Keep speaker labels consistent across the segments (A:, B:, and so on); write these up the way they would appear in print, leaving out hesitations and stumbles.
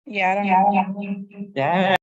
A: Yeah, I don't know.
B: Yeah,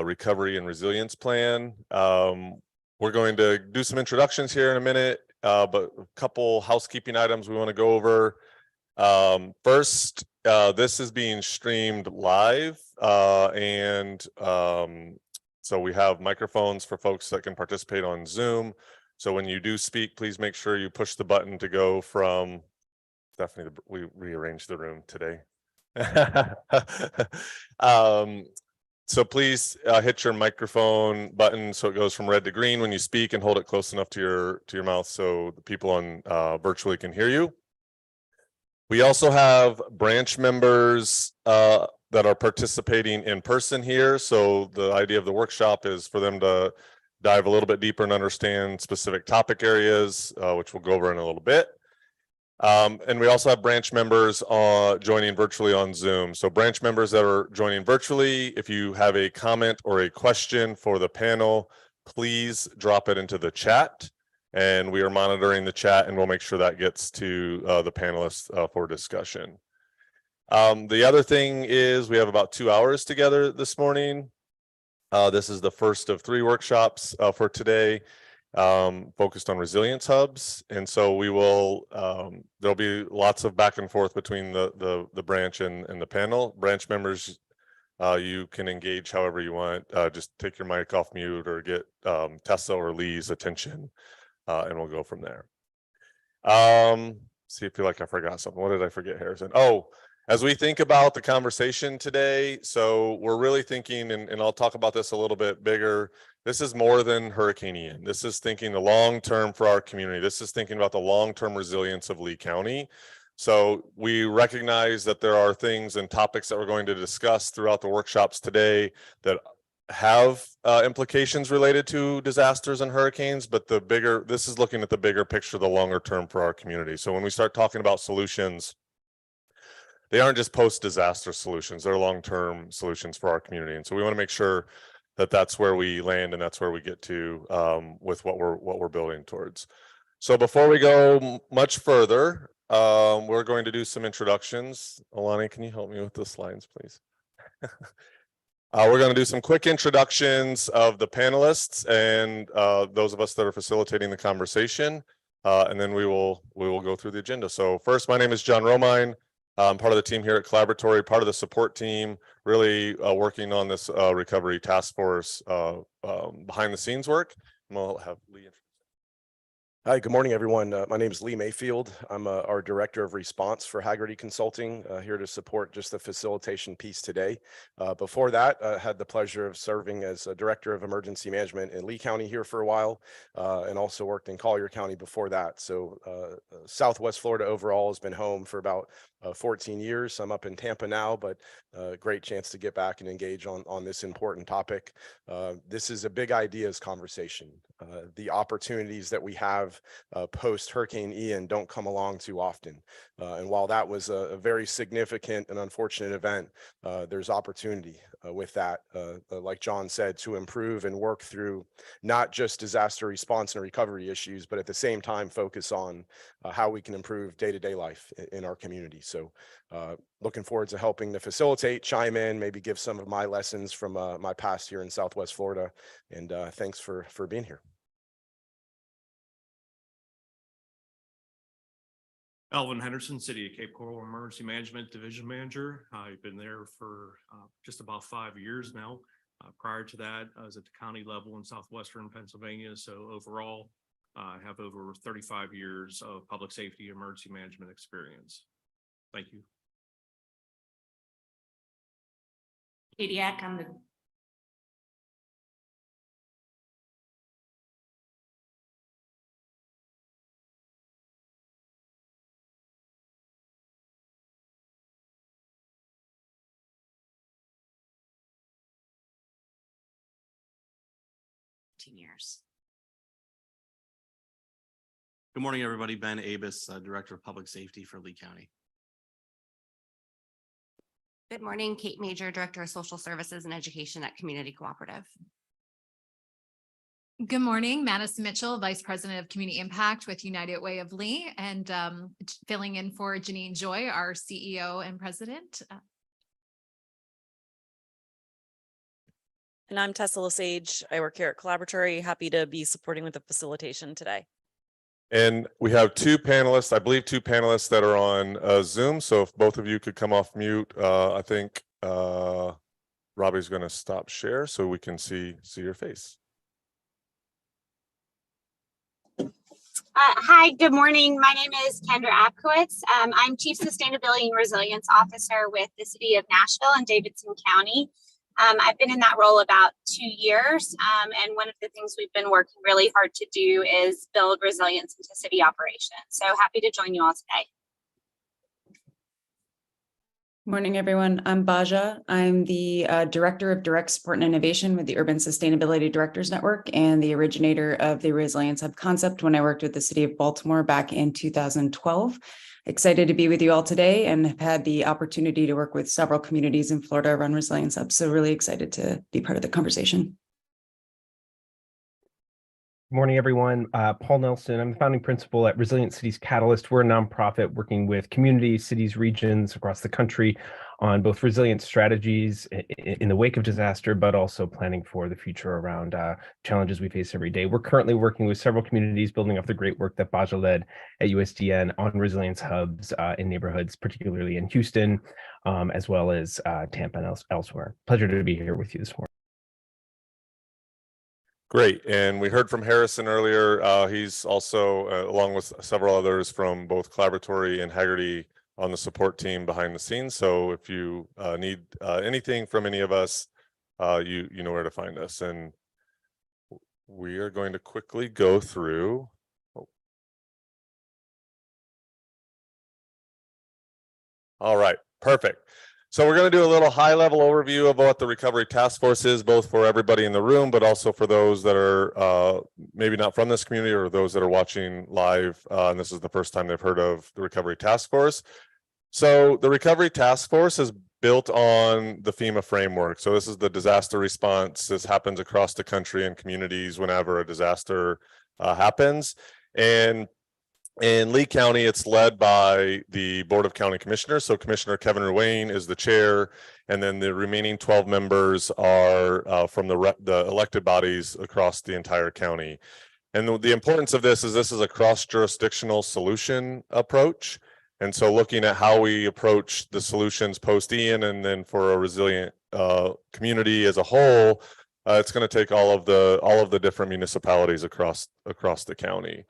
B: Recovery and resilience plan. We're going to do some introductions here in a minute, but a couple housekeeping items we want to go over. First, this is being streamed live, and so we have microphones for folks that can participate on Zoom. So when you do speak, please make sure you push the button to go from Stephanie. We rearranged the room today. So please hit your microphone button so it goes from red to green when you speak, and hold it close enough to your mouth so the people on virtually can hear you. We also have branch members that are participating in person here. So the idea of the workshop is for them to dive a little bit deeper and understand specific topic areas, which we'll go over in a little bit. And we also have branch members joining virtually on Zoom. So branch members that are joining virtually, if you have a comment or a question for the panel, please drop it into the chat. And we are monitoring the chat, and we'll make sure that gets to the panelists for discussion. The other thing is we have about 2 hours together this morning. This is the first of 3 workshops for today. Focused on resilience hubs, and so we will there'll be lots of back and forth between the branch and the panel. Branch members, you can engage however you want. Just take your mic off mute or get Tessa or Lee's attention, and we'll go from there. See if you like I forgot something. What did I forget, Harrison? Oh, as we think about the conversation today, so we're really thinking, and I'll talk about this a little bit bigger. This is more than Hurricane Ian. This is thinking the long term for our community. This is thinking about the long-term resilience of Lee County. So we recognize that there are things and topics that we're going to discuss throughout the workshops today that have implications related to disasters and hurricanes, but this is looking at the bigger picture, the longer term for our community. So when we start talking about solutions, they aren't just post-disaster solutions, they're long-term solutions for our community. And so we want to make sure that that's where we land and that's where we get to with what we're building towards. So before we go much further, we're going to do some introductions. Alani, can you help me with the slides, please? We're going to do some quick introductions of the panelists and those of us that are facilitating the conversation, and then we will go through the agenda. So first, my name is John Romine. I'm part of the team here at Collaboratory, part of the support team, really working on this recovery task force behind the scenes work. And we'll have Lee.
C: Hi, good morning, everyone. My name is Lee Mayfield. I'm our Director of Response for Hagerty Consulting, here to support just the facilitation piece today. Before that, I had the pleasure of serving as a Director of Emergency Management in Lee County here for a while, and also worked in Collier County before that. So Southwest Florida overall has been home for about 14 years. I'm up in Tampa now, but great chance to get back and engage on this important topic. This is a big ideas conversation. The opportunities that we have post Hurricane Ian don't come along too often. And while that was a very significant and unfortunate event, there's opportunity with that, like John said, to improve and work through not just disaster response and recovery issues, but at the same time focus on how we can improve day-to-day life in our community. So looking forward to helping to facilitate, chime in, maybe give some of my lessons from my past here in Southwest Florida. And thanks for being here.
D: Alvin Henderson, City of Cape Coral Emergency Management Division Manager. I've been there for just about 5 years now. Prior to that, I was at the county level in southwestern Pennsylvania. So overall, I have over 35 years of public safety emergency management experience. Thank you.
E: Katie Eck, I'm the years.
F: Good morning, everybody. Ben Abus, Director of Public Safety for Lee County.
E: Good morning, Kate Major, Director of Social Services and Education at Community Cooperative.
G: Good morning, Madison Mitchell, Vice President of Community Impact with United Way of Lee, and filling in for Janine Joy, our CEO and President.
H: And I'm Tessa Lesage. I work here at Collaboratory. Happy to be supporting with the facilitation today.
B: And we have two panelists, I believe two panelists that are on Zoom. So if both of you could come off mute, I think Robbie's going to stop share so we can see your face.
I: Hi, good morning. My name is Kendra Apkowitz. I'm Chief Sustainability and Resilience Officer with the City of Nashville and Davidson County. I've been in that role about 2 years, and one of the things we've been working really hard to do is build resilience into city operations. So happy to join you all today.
J: Morning, everyone. I'm Baja. I'm the Director of Direct Support and Innovation with the Urban Sustainability Directors Network and the originator of the Resilience Hub concept when I worked with the City of Baltimore back in 2012. Excited to be with you all today and have had the opportunity to work with several communities in Florida around Resilience Hub. So really excited to be part of the conversation.
K: Good morning, everyone. Paul Nelson. I'm the founding principal at Resilient Cities Catalyst. We're a nonprofit working with communities, cities, regions across the country on both resilient strategies in the wake of disaster, but also planning for the future around challenges we face every day. We're currently working with several communities, building off the great work that Baja led at USDN on resilience hubs in neighborhoods, particularly in Houston, as well as Tampa and elsewhere. Pleasure to be here with you this morning.
B: Great. And we heard from Harrison earlier. He's also, along with several others from both Collaboratory and Hagerty, on the support team behind the scenes. So if you need anything from any of us, you know where to find us. And we are going to quickly go through. All right, perfect. So we're going to do a little high level overview of what the Recovery Task Force is, both for everybody in the room, but also for those that are maybe not from this community or those that are watching live. And this is the first time they've heard of the Recovery Task Force. So the Recovery Task Force is built on the FEMA framework. So this is the disaster response. This happens across the country in communities whenever a disaster happens. And in Lee County, it's led by the Board of County Commissioners. So Commissioner Kevin Ruane is the chair, and then the remaining 12 members are from the elected bodies across the entire county. And the importance of this is a cross-jurisdictional solution approach. And so looking at how we approach the solutions post-Ian and then for a resilient community as a whole, it's going to take all of the different municipalities across the county.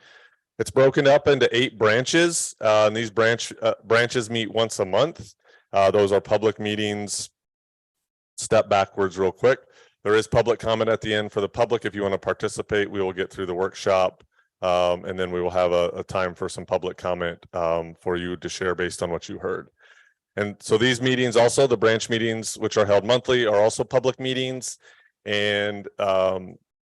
B: It's broken up into 8 branches, and these branches meet once a month. Those are public meetings. Step backwards real quick. There is public comment at the end for the public. If you want to participate, we will get through the workshop, and then we will have a time for some public comment for you to share based on what you heard. And so these meetings, also the branch meetings, which are held monthly, are also public meetings. And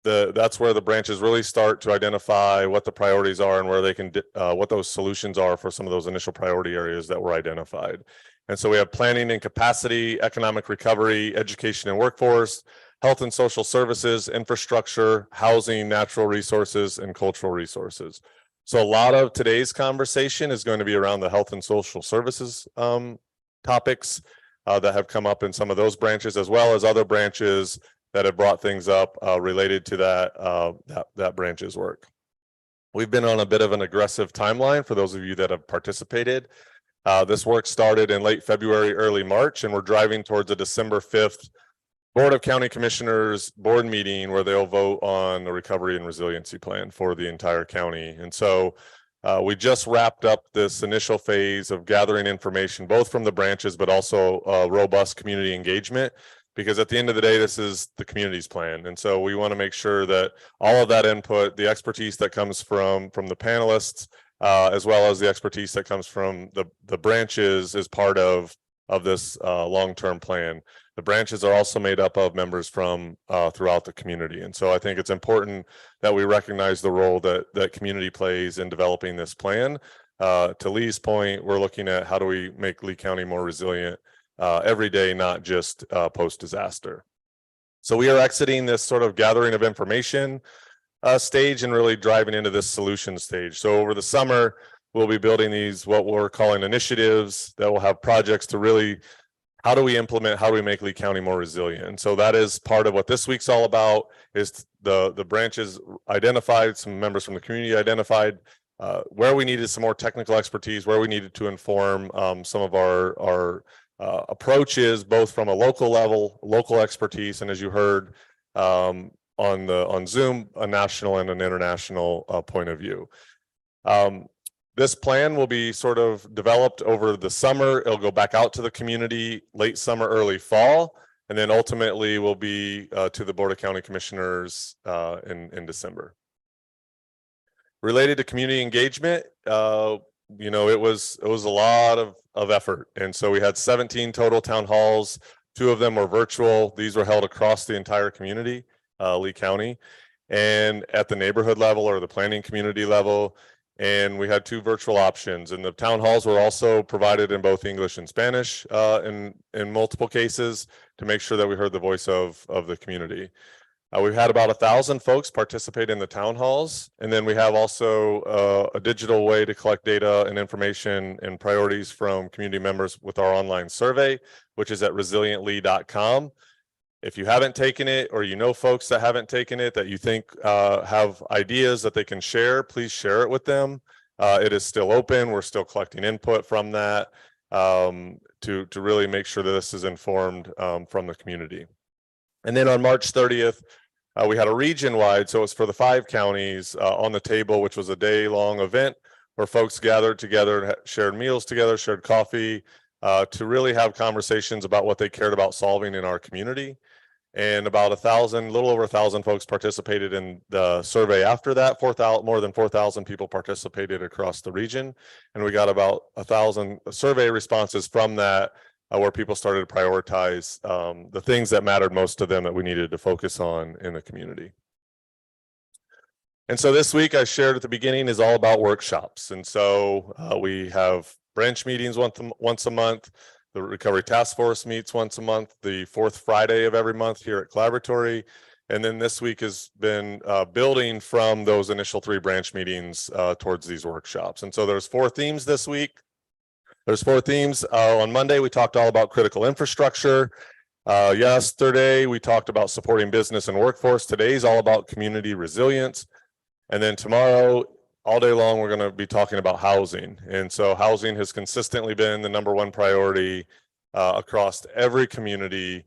B: that's where the branches really start to identify what the priorities are and where they can, what those solutions are for some of those initial priority areas that were identified. And so we have planning and capacity, economic recovery, education and workforce, health and social services, infrastructure, housing, natural resources, and cultural resources. So a lot of today's conversation is going to be around the health and social services topics that have come up in some of those branches, as well as other branches that have brought things up related to that branch's work. We've been on a bit of an aggressive timeline for those of you that have participated. This work started in late February, early March, and we're driving towards a December 5th Board of County Commissioners board meeting where they'll vote on the recovery and resiliency plan for the entire county. And so we just wrapped up this initial phase of gathering information, both from the branches, but also robust community engagement. Because at the end of the day, this is the community's plan. And so we want to make sure that all of that input, the expertise that comes from the panelists, as well as the expertise that comes from the branches is part of this long-term plan. The branches are also made up of members from throughout the community. And so I think it's important that we recognize the role that community plays in developing this plan. To Lee's point, we're looking at how do we make Lee County more resilient every day, not just post-disaster. So we are exiting this sort of gathering of information stage and really driving into this solution stage. So over the summer, we'll be building these, what we're calling initiatives that will have projects to really, how do we implement, how do we make Lee County more resilient? And so that is part of what this week's all about, is the branches identified, some members from the community identified where we needed some more technical expertise, where we needed to inform some of our approaches, both from a local level, local expertise, and as you heard on Zoom, a national and an international point of view. This plan will be sort of developed over the summer. It'll go back out to the community late summer, early fall, and then ultimately will be to the Board of County Commissioners in December. Related to community engagement, you know, it was a lot of effort. And so we had 17 total town halls. 2 of them were virtual. These were held across the entire community, Lee County, and at the neighborhood level or the planning community level. And we had 2 virtual options, and the town halls were also provided in both English and Spanish in multiple cases to make sure that we heard the voice of the community. We've had about 1,000 folks participate in the town halls, and then we have also a digital way to collect data and information and priorities from community members with our online survey, which is at resiliently.com. If you haven't taken it, or you know folks that haven't taken it that you think have ideas that they can share, please share it with them. It is still open. We're still collecting input from that to really make sure that this is informed from the community. And then on March 30th, we had a region-wide, so it's for the 5 counties on the table, which was a day-long event where folks gathered together, shared meals together, shared coffee, to really have conversations about what they cared about solving in our community. And about 1,000, a little over 1,000 folks participated in the survey after that. More than 4,000 people participated across the region. And we got about 1,000 survey responses from that, where people started to prioritize the things that mattered most to them that we needed to focus on in the community. And so this week, I shared at the beginning, is all about workshops. And so we have branch meetings once a month. The Recovery Task Force meets once a month, the 4th Friday of every month here at Collaboratory. And then this week has been building from those initial 3 branch meetings towards these workshops. And so there's 4 themes this week. There's 4 themes. On Monday, we talked all about critical infrastructure. Yesterday, we talked about supporting business and workforce. Today's all about community resilience. And then tomorrow, all day long, we're going to be talking about housing. And so housing has consistently been the #1 priority across every community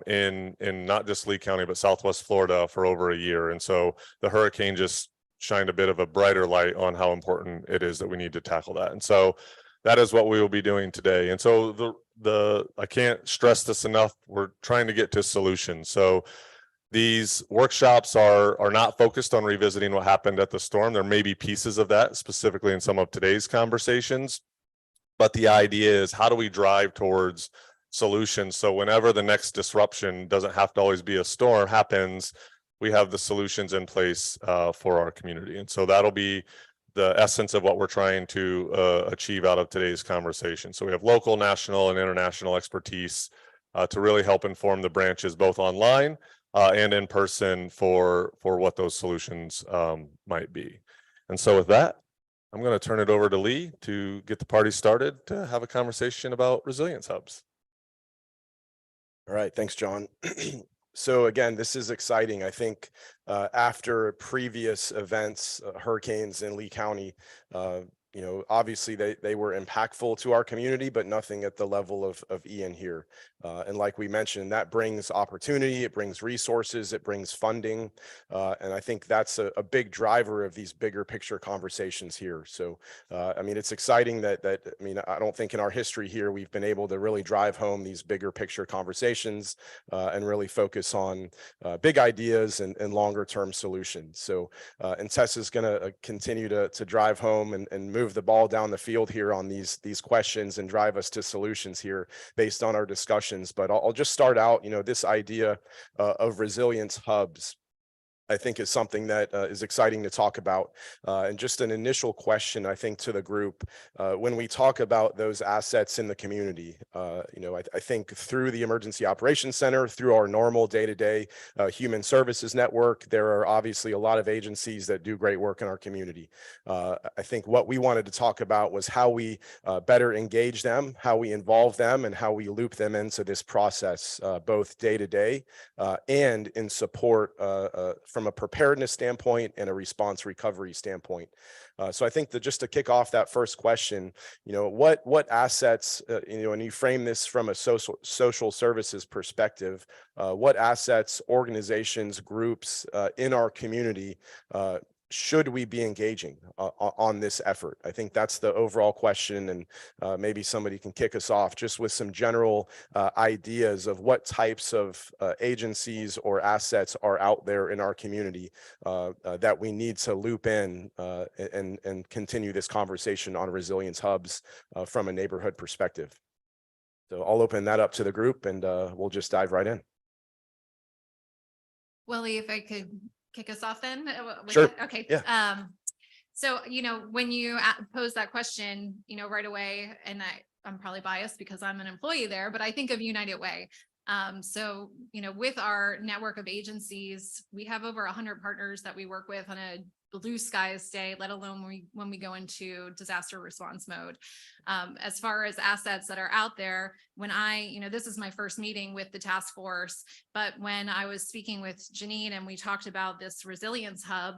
B: in not just Lee County, but Southwest Florida for over a year. And so the hurricane just shined a bit of a brighter light on how important it is that we need to tackle that. And so that is what we will be doing today. And so I can't stress this enough. We're trying to get to solutions. So these workshops are not focused on revisiting what happened at the storm. There may be pieces of that specifically in some of today's conversations, but the idea is, how do we drive towards solutions? So whenever the next disruption, doesn't have to always be a storm, happens, we have the solutions in place for our community. And so that'll be the essence of what we're trying to achieve out of today's conversation. So we have local, national, and international expertise to really help inform the branches, both online and in person, for what those solutions might be. And so with that, I'm going to turn it over to Lee to get the party started to have a conversation about resilience hubs.
C: All right, thanks, John. So again, this is exciting. I think after previous events, hurricanes in Lee County, you know, obviously they were impactful to our community, but nothing at the level of Ian here. And like we mentioned, that brings opportunity, it brings resources, it brings funding. And I think that's a big driver of these bigger picture conversations here. So, I mean, it's exciting that, I mean, I don't think in our history here, we've been able to really drive home these bigger picture conversations and really focus on big ideas and longer term solutions. So, and Tessa's going to continue to drive home and move the ball down the field here on these questions and drive us to solutions here based on our discussions. But I'll just start out, you know, this idea of resilience hubs, I think is something that is exciting to talk about. And just an initial question, I think, to the group, when we talk about those assets in the community, you know, I think through the Emergency Operations Center, through our normal day-to-day human services network, there are obviously a lot of agencies that do great work in our community. I think what we wanted to talk about was how we better engage them, how we involve them, and how we loop them into this process, both day-to-day and in support from a preparedness standpoint and a response recovery standpoint. So I think that just to kick off that first question, you know, what assets, you know, and you frame this from a social services perspective, what assets, organizations, groups in our community should we be engaging on this effort? I think that's the overall question, and maybe somebody can kick us off just with some general ideas of what types of agencies or assets are out there in our community that we need to loop in and continue this conversation on resilience hubs from a neighborhood perspective. So I'll open that up to the group and we'll just dive right in.
G: Willie, if I could kick us off then?
C: Sure.
G: Okay.
C: Yeah.
G: So, you know, when you pose that question, you know, right away, and I'm probably biased because I'm an employee there, but I think of United Way. So, you know, with our network of agencies, we have over 100 partners that we work with on a blue skies day, let alone when we go into disaster response mode. As far as assets that are out there, when you know, this is my first meeting with the task force, but when I was speaking with Janine and we talked about this resilience hub,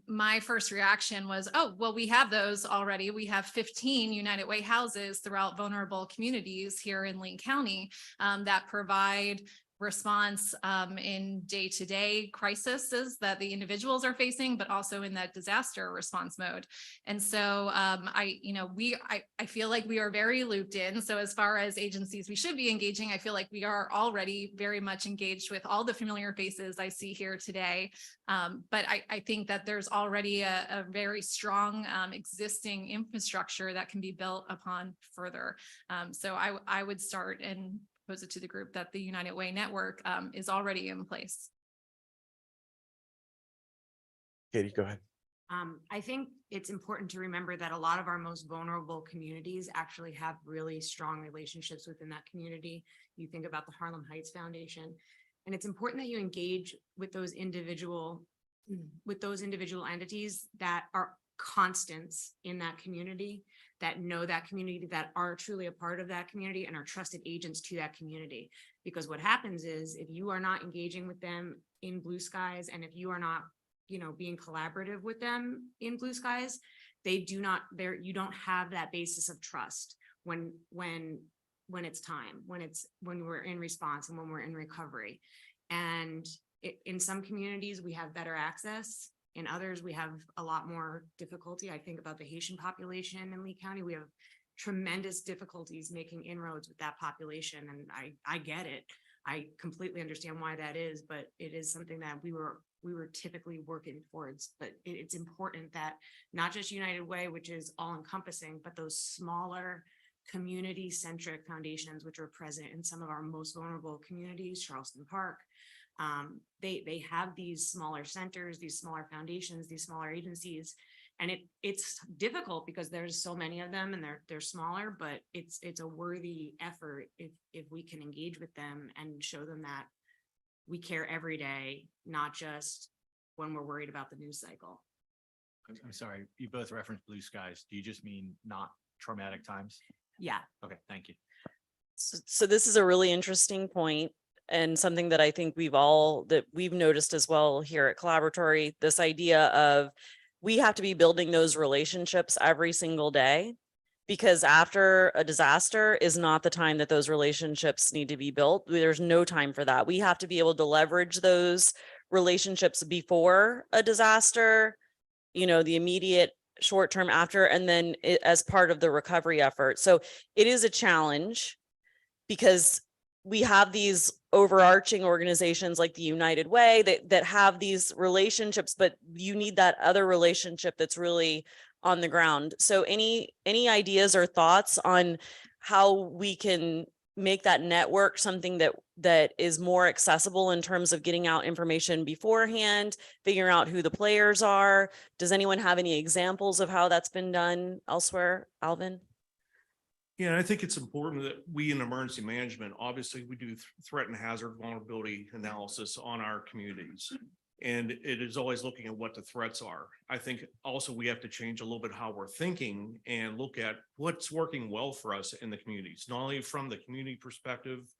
G: my first reaction was, oh, well, we have those already. We have 15 United Way houses throughout vulnerable communities here in Lee County that provide response in day-to-day crises that the individuals are facing, but also in that disaster response mode. And so I feel like we are very looped in. So as far as agencies we should be engaging, I feel like we are already very much engaged with all the familiar faces I see here today. But I think that there's already a very strong existing infrastructure that can be built upon further. So I would start and pose it to the group that the United Way network is already in place.
C: Katie, go ahead.
E: I think it's important to remember that a lot of our most vulnerable communities actually have really strong relationships within that community. You think about the Harlem Heights Foundation, and it's important that you engage with those individual entities that are constants in that community, that know that community, that are truly a part of that community and are trusted agents to that community. Because what happens is if you are not engaging with them in blue skies, and if you are not, you know, being collaborative with them in blue skies, you don't have that basis of trust when it's time, when we're in response and when we're in recovery. And in some communities, we have better access. In others, we have a lot more difficulty. I think about the Haitian population in Lee County. We have tremendous difficulties making inroads with that population. And I get it. I completely understand why that is, but it is something that we were typically working towards. But it's important that not just United Way, which is all encompassing, but those smaller community-centric foundations, which are present in some of our most vulnerable communities, Charleston Park, they have these smaller centers, these smaller foundations, these smaller agencies, and it's difficult because there's so many of them and they're smaller, but it's a worthy effort if we can engage with them and show them that we care every day, not just when we're worried about the news cycle.
L: I'm sorry, you both referenced blue skies. Do you just mean not traumatic times?
E: Yeah.
L: Okay, thank you.
H: So this is a really interesting point, and something that I think we've noticed as well here at Collaboratory, this idea of we have to be building those relationships every single day, because after a disaster is not the time that those relationships need to be built. There's no time for that. We have to be able to leverage those relationships before a disaster, you know, the immediate short term after, and then as part of the recovery effort. So it is a challenge because we have these overarching organizations like the United Way that have these relationships, but you need that other relationship that's really on the ground. So any ideas or thoughts on how we can make that network something that is more accessible in terms of getting out information beforehand, figuring out who the players are? Does anyone have any examples of how that's been done elsewhere? Alvin?
D: Yeah, and I think it's important that we in emergency management, obviously we do threat and hazard vulnerability analysis on our communities. And it is always looking at what the threats are. I think also we have to change a little bit how we're thinking and look at what's working well for us in the communities, not only from the community perspective,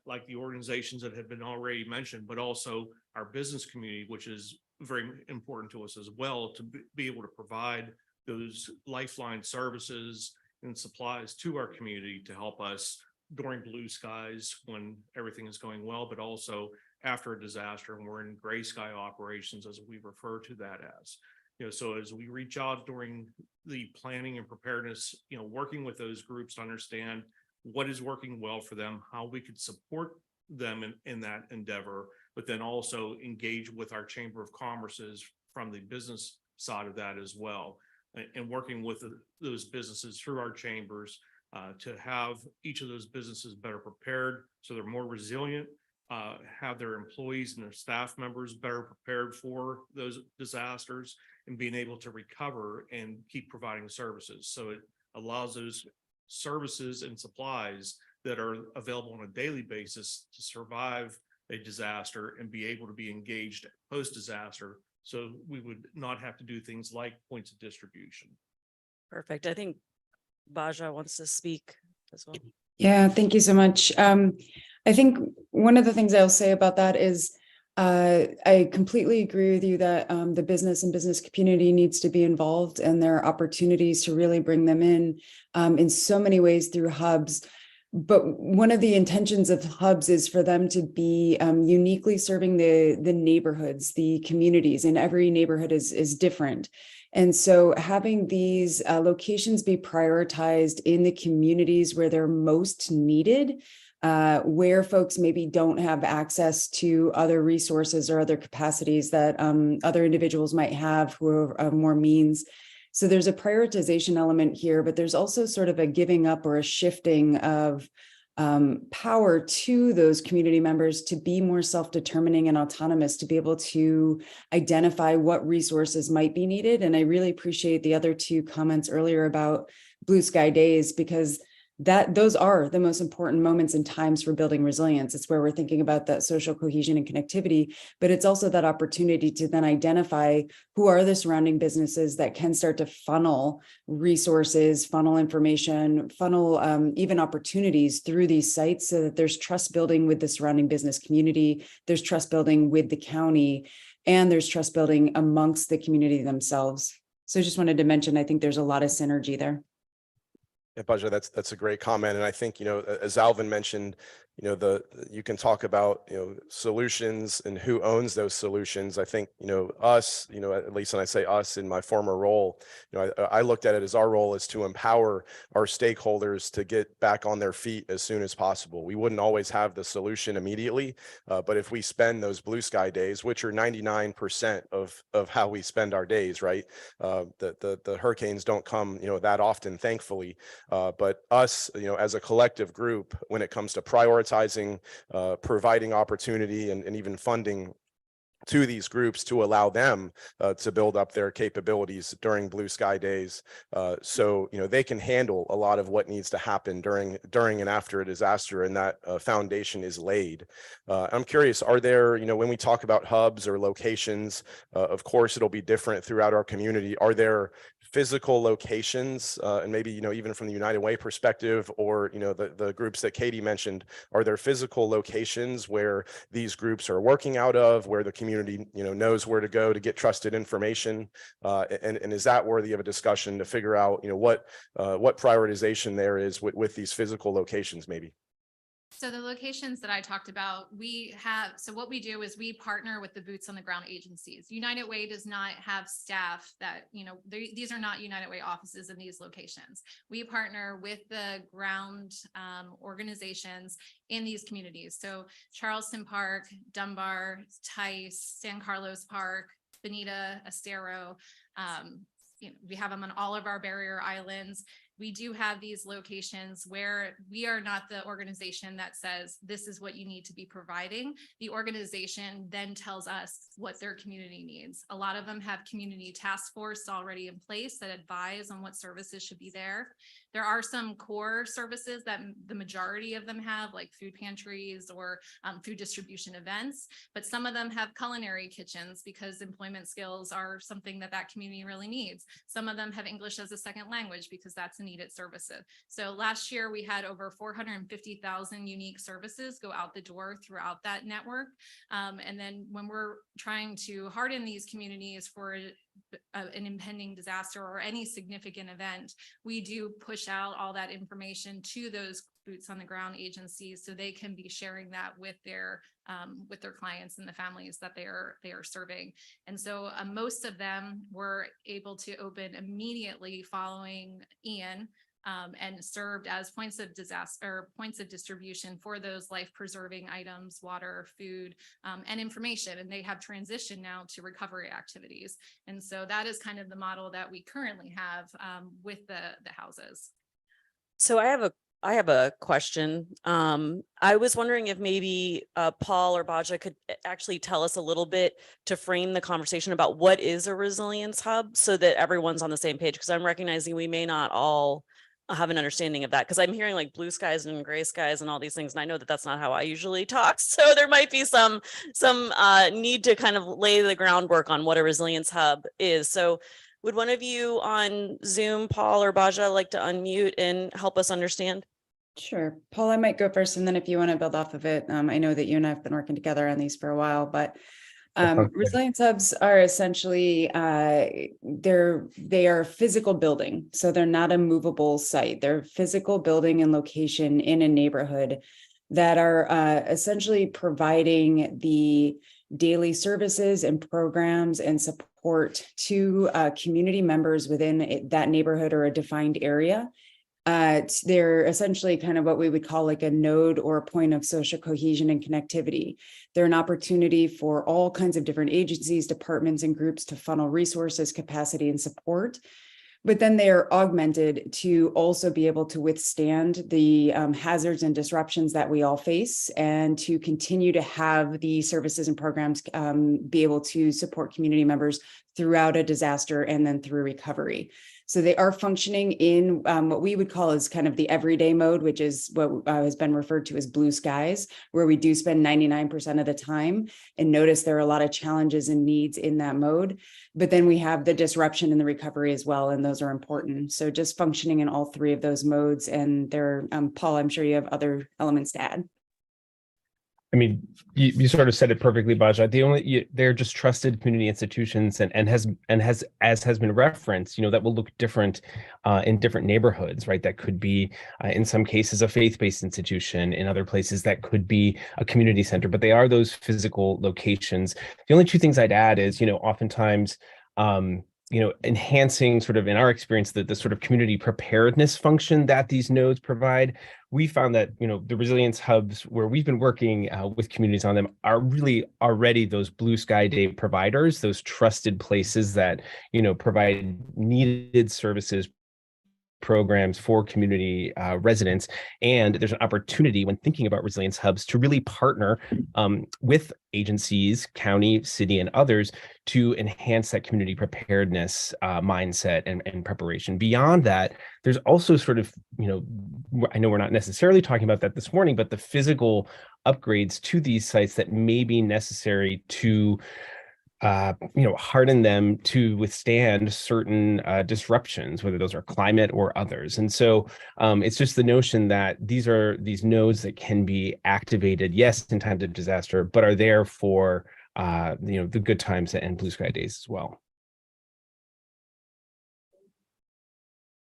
D: like the organizations that have been already mentioned, but also our business community, which is very important to us as well, to be able to provide those lifeline services and supplies to our community to help us during blue skies when everything is going well, but also after a disaster, and we're in gray sky operations, as we refer to that as. You know, so as we reach out during the planning and preparedness, you know, working with those groups to understand what is working well for them, how we could support them in that endeavor, but then also engage with our Chamber of Commerce's from the business side of that as well, and working with those businesses through our chambers to have each of those businesses better prepared so they're more resilient, have their employees and their staff members better prepared for those disasters and being able to recover and keep providing services. So it allows those services and supplies that are available on a daily basis to survive a disaster and be able to be engaged post-disaster. So we would not have to do things like points of distribution.
H: Perfect. I think Baja wants to speak as well.
J: Yeah, thank you so much. I think one of the things I'll say about that is I completely agree with you that the business and business community needs to be involved, and there are opportunities to really bring them in so many ways through hubs. But one of the intentions of hubs is for them to be uniquely serving the neighborhoods, the communities, and every neighborhood is different. And so having these locations be prioritized in the communities where they're most needed, where folks maybe don't have access to other resources or other capacities that other individuals might have who have more means. So there's a prioritization element here, but there's also sort of a giving up or a shifting of power to those community members to be more self-determining and autonomous, to be able to identify what resources might be needed. And I really appreciate the other two comments earlier about blue sky days, because those are the most important moments and times for building resilience. It's where we're thinking about that social cohesion and connectivity, but it's also that opportunity to then identify who are the surrounding businesses that can start to funnel resources, funnel information, funnel even opportunities through these sites, so that there's trust building with the surrounding business community, there's trust building with the county, and there's trust building amongst the community themselves. So I just wanted to mention, I think there's a lot of synergy there.
C: Yeah, Baja, that's a great comment. And I think, as Alvin mentioned, you can talk about, solutions and who owns those solutions. I think, us, at least when I say us in my former role, I looked at it as our role is to empower our stakeholders to get back on their feet as soon as possible. We wouldn't always have the solution immediately, but if we spend those blue sky days, which are 99% of how we spend our days, right? The hurricanes don't come, that often, thankfully. But us, as a collective group, when it comes to prioritizing, providing opportunity and even funding to these groups to allow them to build up their capabilities during blue sky days, so they can handle a lot of what needs to happen during and after a disaster, and that foundation is laid. I'm curious, are there, when we talk about hubs or locations, of course it'll be different throughout our community. Are there physical locations, and maybe even from the United Way perspective, or the groups that Katie mentioned, are there physical locations where these groups are working out of, where the community community, knows where to go to get trusted information? And is that worthy of a discussion to figure out, what prioritization there is with these physical locations maybe?
G: So the locations that I talked about, so what we do is we partner with the boots on the ground agencies. United Way does not have staff that, these are not United Way offices in these locations. We partner with the ground organizations in these communities. So Charleston Park, Dunbar, Tice, San Carlos Park, Bonita, Estero. We have them on all of our barrier islands. We do have these locations where we are not the organization that says this is what you need to be providing. The organization then tells us what their community needs. A lot of them have community task force already in place that advise on what services should be there. There are some core services that the majority of them have, like food pantries or food distribution events, but some of them have culinary kitchens because employment skills are something that community really needs. Some of them have English as a second language because that's a needed services. So last year we had over 450,000 unique services go out the door throughout that network. And then when we're trying to harden these communities for an impending disaster or any significant event, we do push out all that information to those boots on the ground agencies so they can be sharing that with their clients and the families that they are serving. And so most of them were able to open immediately following Ian, and served as points of distribution for those life-preserving items, water, food, and information. And they have transitioned now to recovery activities. And so that is kind of the model that we currently have with the houses.
H: So I have a question. I was wondering if maybe Paul or Baja could actually tell us a little bit to frame the conversation about what is a resilience hub so that everyone's on the same page, because I'm recognizing we may not all have an understanding of that, because I'm hearing like blue skies and gray skies and all these things, and I know that that's not how I usually talk. So there might be some need to kind of lay the groundwork on what a resilience hub is. So would one of you on Zoom, Paul or Baja, like to unmute and help us understand?
J: Sure. Paul, I might go first, and then if you want to build off of it, I know that you and I have been working together on these for a while, but resilience hubs are essentially, they are physical building. So they're not a movable site. They're physical building and location in a neighborhood that are essentially providing the daily services and programs and support to community members within that neighborhood or a defined area. They're essentially kind of what we would call like a node or a point of social cohesion and connectivity. They're an opportunity for all kinds of different agencies, departments, and groups to funnel resources, capacity, and support. But then they are augmented to also be able to withstand the hazards and disruptions that we all face, and to continue to have the services and programs be able to support community members throughout a disaster and then through recovery. So they are functioning in what we would call as kind of the everyday mode, which is what has been referred to as blue skies, where we do spend 99% of the time, and notice there are a lot of challenges and needs in that mode. But then we have the disruption and the recovery as well, and those are important. So just functioning in all three of those modes. And there, Paul, I'm sure you have other elements to add.
K: I mean, you sort of said it perfectly, Baja. They're just trusted community institutions, and as has been referenced, that will look different in different neighborhoods, right? That could be in some cases a faith-based institution, in other places that could be a community center, but they are those physical locations. The only two things I'd add is, oftentimes, enhancing sort of, in our experience, the sort of community preparedness function that these nodes provide. We found that, the resilience hubs where we've been working with communities on them are really already those blue sky day providers, those trusted places that, provide needed services, programs for community residents. And there's an opportunity when thinking about resilience hubs to really partner with agencies, county, city, and others to enhance that community preparedness mindset and preparation. Beyond that, there's also sort of, I know we're not necessarily talking about that this morning, but the physical upgrades to these sites that may be necessary to harden them to withstand certain disruptions, whether those are climate or others. And so it's just the notion that these are these nodes that can be activated, yes, in times of disaster, but are there for the good times and blue sky days as well.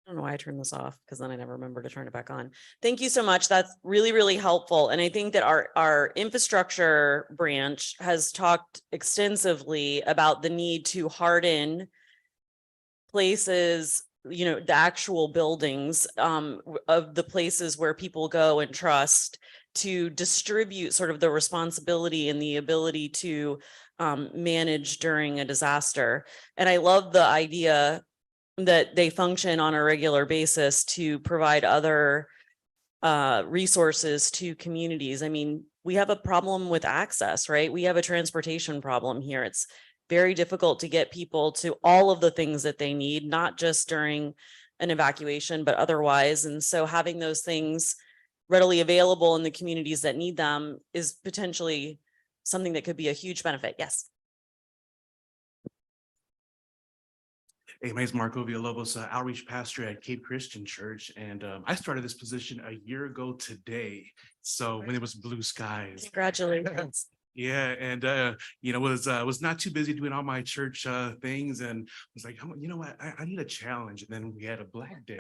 H: I don't know why I turned this off because then I never remember to turn it back on. Thank you so much. That's really, really helpful. And I think that our infrastructure branch has talked extensively about the need to harden places, the actual buildings of the places where people go and trust, to distribute sort of the responsibility and the ability to manage during a disaster. And I love the idea that they function on a regular basis to provide other resources to communities. I mean, we have a problem with access, right? We have a transportation problem here. It's very difficult to get people to all of the things that they need, not just during an evacuation, but otherwise. And so having those things readily available in the communities that need them is potentially something that could be a huge benefit. Yes.
M: Hey, my name is Marco Villalobos, outreach pastor at Cape Christian Church, and I started this position a year ago today. So when it was blue skies.
H: Congratulations.
M: Yeah, and was not too busy doing all my church things, and was like, you know what, I need a challenge. And then we had a black day.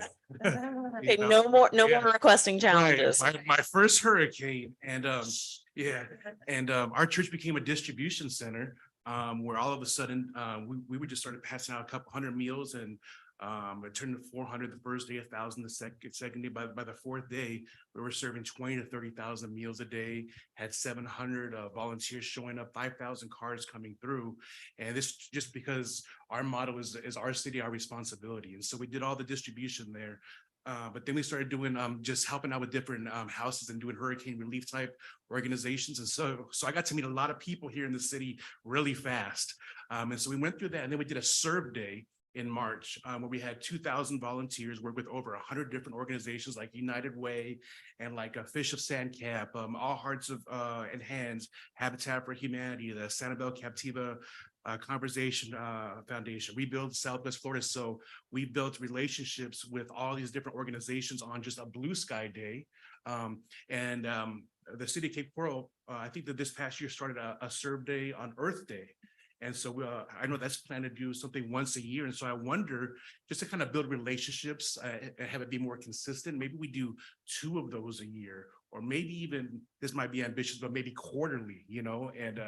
H: Okay, no more requesting challenges.
M: Right, my first hurricane, and our church became a distribution center. Where all of a sudden we would just started passing out a couple hundred meals, and it turned to 400 the first day, 1,000 the second day. By the fourth day, we were serving 20 to 30,000 meals a day. Had 700 volunteers showing up, 5,000 cars coming through, and this just because our motto is our city, our responsibility. And so we did all the distribution there. But then we started doing just helping out with different houses and doing hurricane relief type organizations. And so I got to meet a lot of people here in the city really fast. And so we went through that, and then we did a serve day in March where we had 2,000 volunteers work with over 100 different organizations like United Way and like Fish of San Cap, All Hearts and Hands, Habitat for Humanity, the Sanibel Captiva Conversation Foundation, Rebuild Southwest Florida. So we built relationships with all these different organizations on just a blue sky day. The city of Cape Coral, I think that this past year started a serve day on Earth Day. And so I know that's planned to do something once a year. And so I wonder, just to kind of build relationships and have it be more consistent, maybe we do 2 of those a year, or maybe even, this might be ambitious, but maybe quarterly, and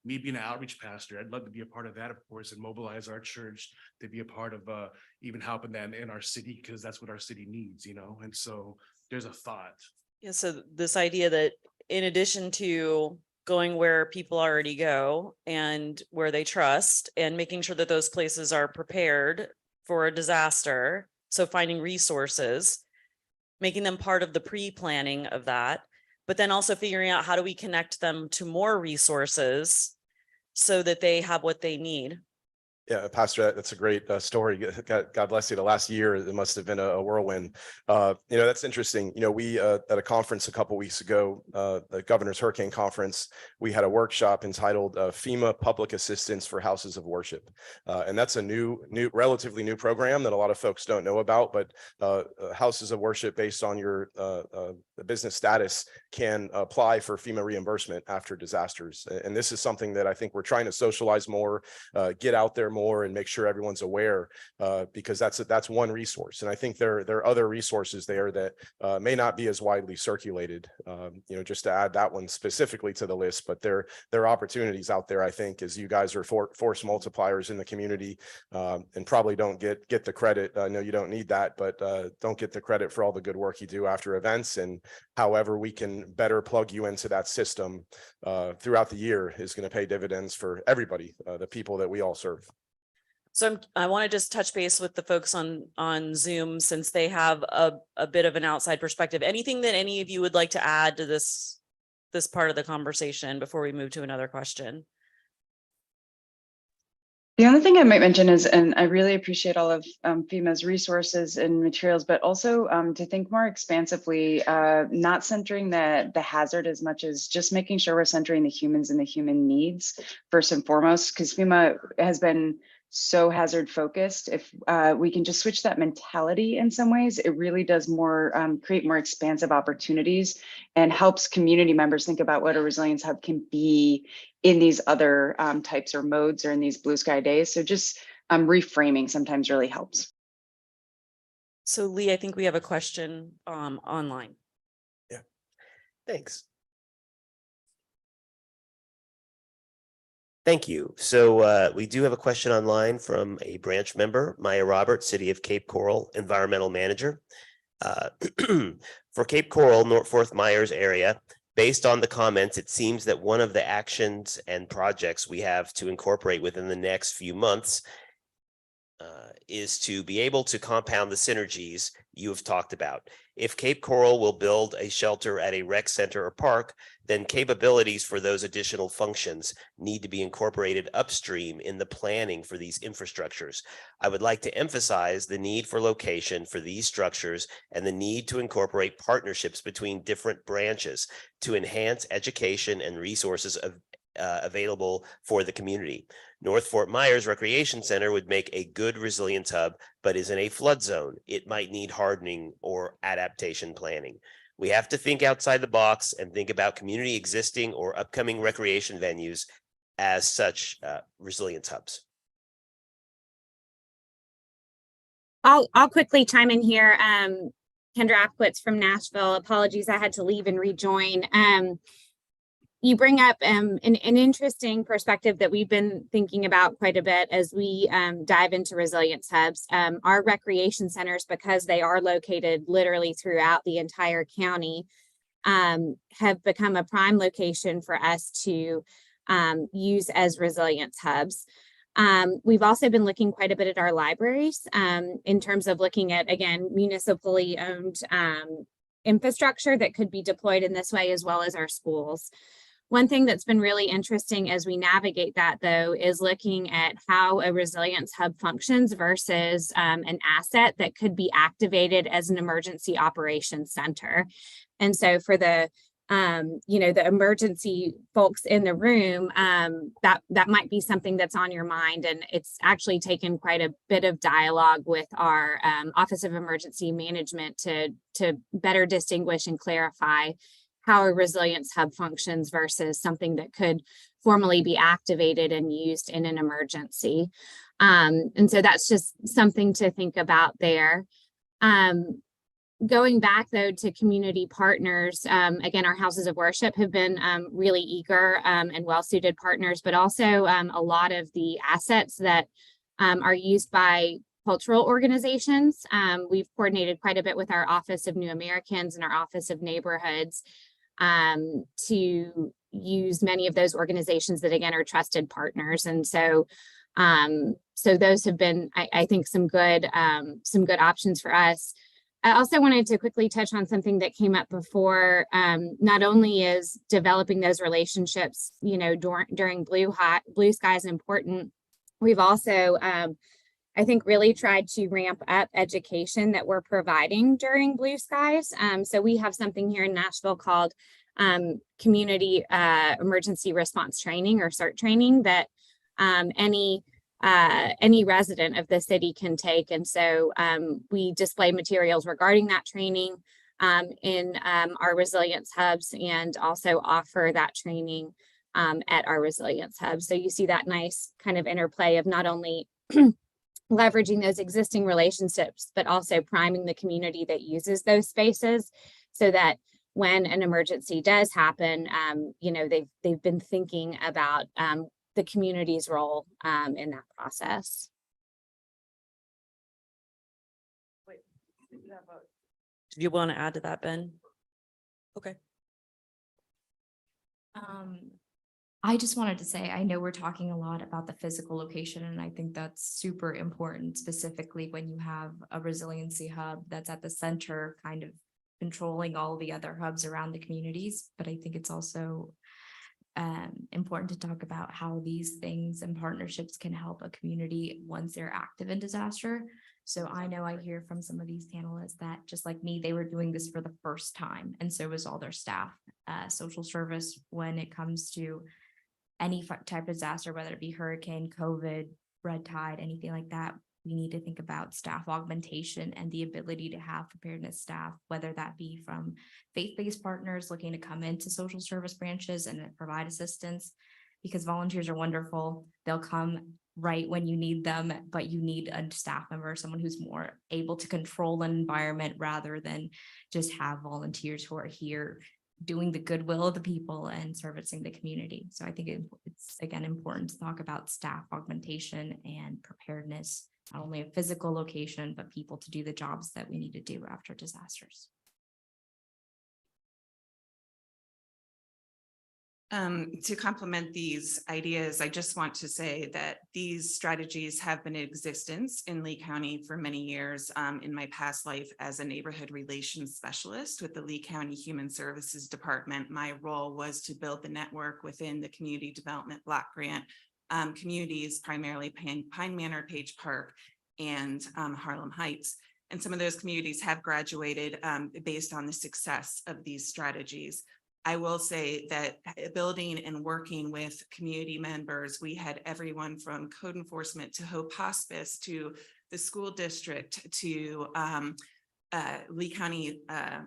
M: me being an outreach pastor, I'd love to be a part of that, of course, and mobilize our church to be a part of even helping that in our city, because that's what our city needs, and so there's a thought.
H: Yeah, so this idea that in addition to going where people already go and where they trust, and making sure that those places are prepared for a disaster, so finding resources, making them part of the pre-planning of that, but then also figuring out how do we connect them to more resources so that they have what they need.
C: Yeah, Pastor, that's a great story. God bless you. The last year, it must have been a whirlwind. That's interesting. We at a conference a couple weeks ago, the Governor's Hurricane Conference, we had a workshop entitled FEMA Public Assistance for Houses of Worship. And that's a relatively new program that a lot of folks don't know about, but houses of worship based on your business status can apply for FEMA reimbursement after disasters. And this is something that I think we're trying to socialize more, get out there more, and make sure everyone's aware, because that's one resource. And I think there are other resources there that may not be as widely circulated, just to add that one specifically to the list. But there are opportunities out there, I think, as you guys are force multipliers in the community, and probably don't get the credit. I know you don't need that, but don't get the credit for all the good work you do after events. And however we can better plug you into that system throughout the year is going to pay dividends for everybody, the people that we all serve.
H: So I want to just touch base with the folks on Zoom, since they have a bit of an outside perspective. Anything that any of you would like to add to this part of the conversation before we move to another question?
J: The only thing I might mention is, and I really appreciate all of FEMA's resources and materials, but also to think more expansively, not centering the hazard as much as just making sure we're centering the humans and the human needs first and foremost, because FEMA has been so hazard focused. If we can just switch that mentality in some ways, it really does more create more expansive opportunities and helps community members think about what a resilience hub can be in these other types or modes or in these blue sky days. So just reframing sometimes really helps.
H: So Lee, I think we have a question online.
N: Thanks. Thank you. So we do have a question online from a branch member, Maya Roberts, City of Cape Coral Environmental Manager. For Cape Coral, Fort Myers area, based on the comments, it seems that one of the actions and projects we have to incorporate within the next few months is to be able to compound the synergies you have talked about. If Cape Coral will build a shelter at a rec center or park, then capabilities for those additional functions need to be incorporated upstream in the planning for these infrastructures. I would like to emphasize the need for location for these structures and the need to incorporate partnerships between different branches to enhance education and resources available for the community. North Fort Myers Recreation Center would make a good resilience hub, but is in a flood zone. It might need hardening or adaptation planning. We have to think outside the box and think about community existing or upcoming recreation venues as such resilience hubs.
I: I'll quickly chime in here. Kendra Apkwitz from Nashville. Apologies, I had to leave and rejoin. You bring up an interesting perspective that we've been thinking about quite a bit as we dive into resilience hubs. Our recreation centers, because they are located literally throughout the entire county, have become a prime location for us to use as resilience hubs. We've also been looking quite a bit at our libraries in terms of looking at, again, municipally owned infrastructure that could be deployed in this way, as well as our schools. One thing that's been really interesting as we navigate that, though, is looking at how a resilience hub functions versus an asset that could be activated as an emergency operations center. And so for the the emergency folks in the room, that might be something that's on your mind. And it's actually taken quite a bit of dialogue with our Office of Emergency Management to better distinguish and clarify how a resilience hub functions versus something that could formally be activated and used in an emergency. And so that's just something to think about there. Going back though to community partners, again, our houses of worship have been really eager and well-suited partners, but also a lot of the assets that are used by cultural organizations. We've coordinated quite a bit with our Office of New Americans and our Office of Neighborhoods to use many of those organizations that, again, are trusted partners. And so so those have been, I think, some good options for us. I also wanted to quickly touch on something that came up before. Not only is developing those relationships, during blue skies important, we've also, I think, really tried to ramp up education that we're providing during blue skies. So we have something here in Nashville called Community Emergency Response Training, or CERT training, that any resident of the city can take. And so we display materials regarding that training in our resilience hubs, and also offer that training at our resilience hubs. So you see that nice kind of interplay of not only leveraging those existing relationships, but also priming the community that uses those spaces, so that when an emergency does happen, they've been thinking about the community's role in that process.
H: Do you want to add to that, Ben? Okay.
O: I just wanted to say, I know we're talking a lot about the physical location, and I think that's super important, specifically when you have a resiliency hub that's at the center, kind of controlling all the other hubs around the communities. But I think it's also important to talk about how these things and partnerships can help a community once they're active in disaster. So I know I hear from some of these panelists that, just like me, they were doing this for the first time, and so was all their staff. Social service, when it comes to any type of disaster, whether it be hurricane, COVID, red tide, anything like that, we need to think about staff augmentation and the ability to have preparedness staff, whether that be from faith-based partners looking to come into social service branches and provide assistance, because volunteers are wonderful. They'll come right when you need them, but you need a staff member, someone who's more able to control an environment rather than just have volunteers who are here doing the goodwill of the people and servicing the community. So I think it's again important to talk about staff augmentation and preparedness, not only a physical location, but people to do the jobs that we need to do after disasters.
A: To complement these ideas, I just want to say that these strategies have been in existence in Lee County for many years. In my past life as a neighborhood relations specialist with the Lee County Human Services Department, my role was to build the network within the Community Development Block Grant communities, primarily Pine Manor, Page Park, and Harlem Heights. And some of those communities have graduated based on the success of these strategies. I will say that building and working with community members, we had everyone from code enforcement to Hope Hospice to the school district to Lee County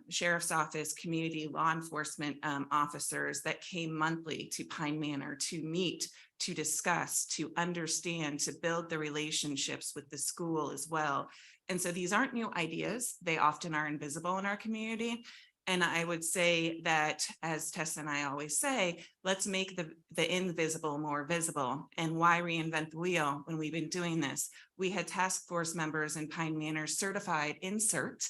A: Sheriff's Office, community law enforcement officers that came monthly to Pine Manor to meet, to discuss, to understand, to build the relationships with the school as well. And so these aren't new ideas. They often are invisible in our community. And I would say that, as Tessa and I always say, let's make the invisible more visible. And why reinvent the wheel when we've been doing this? We had task force members in Pine Manor certified in CERT,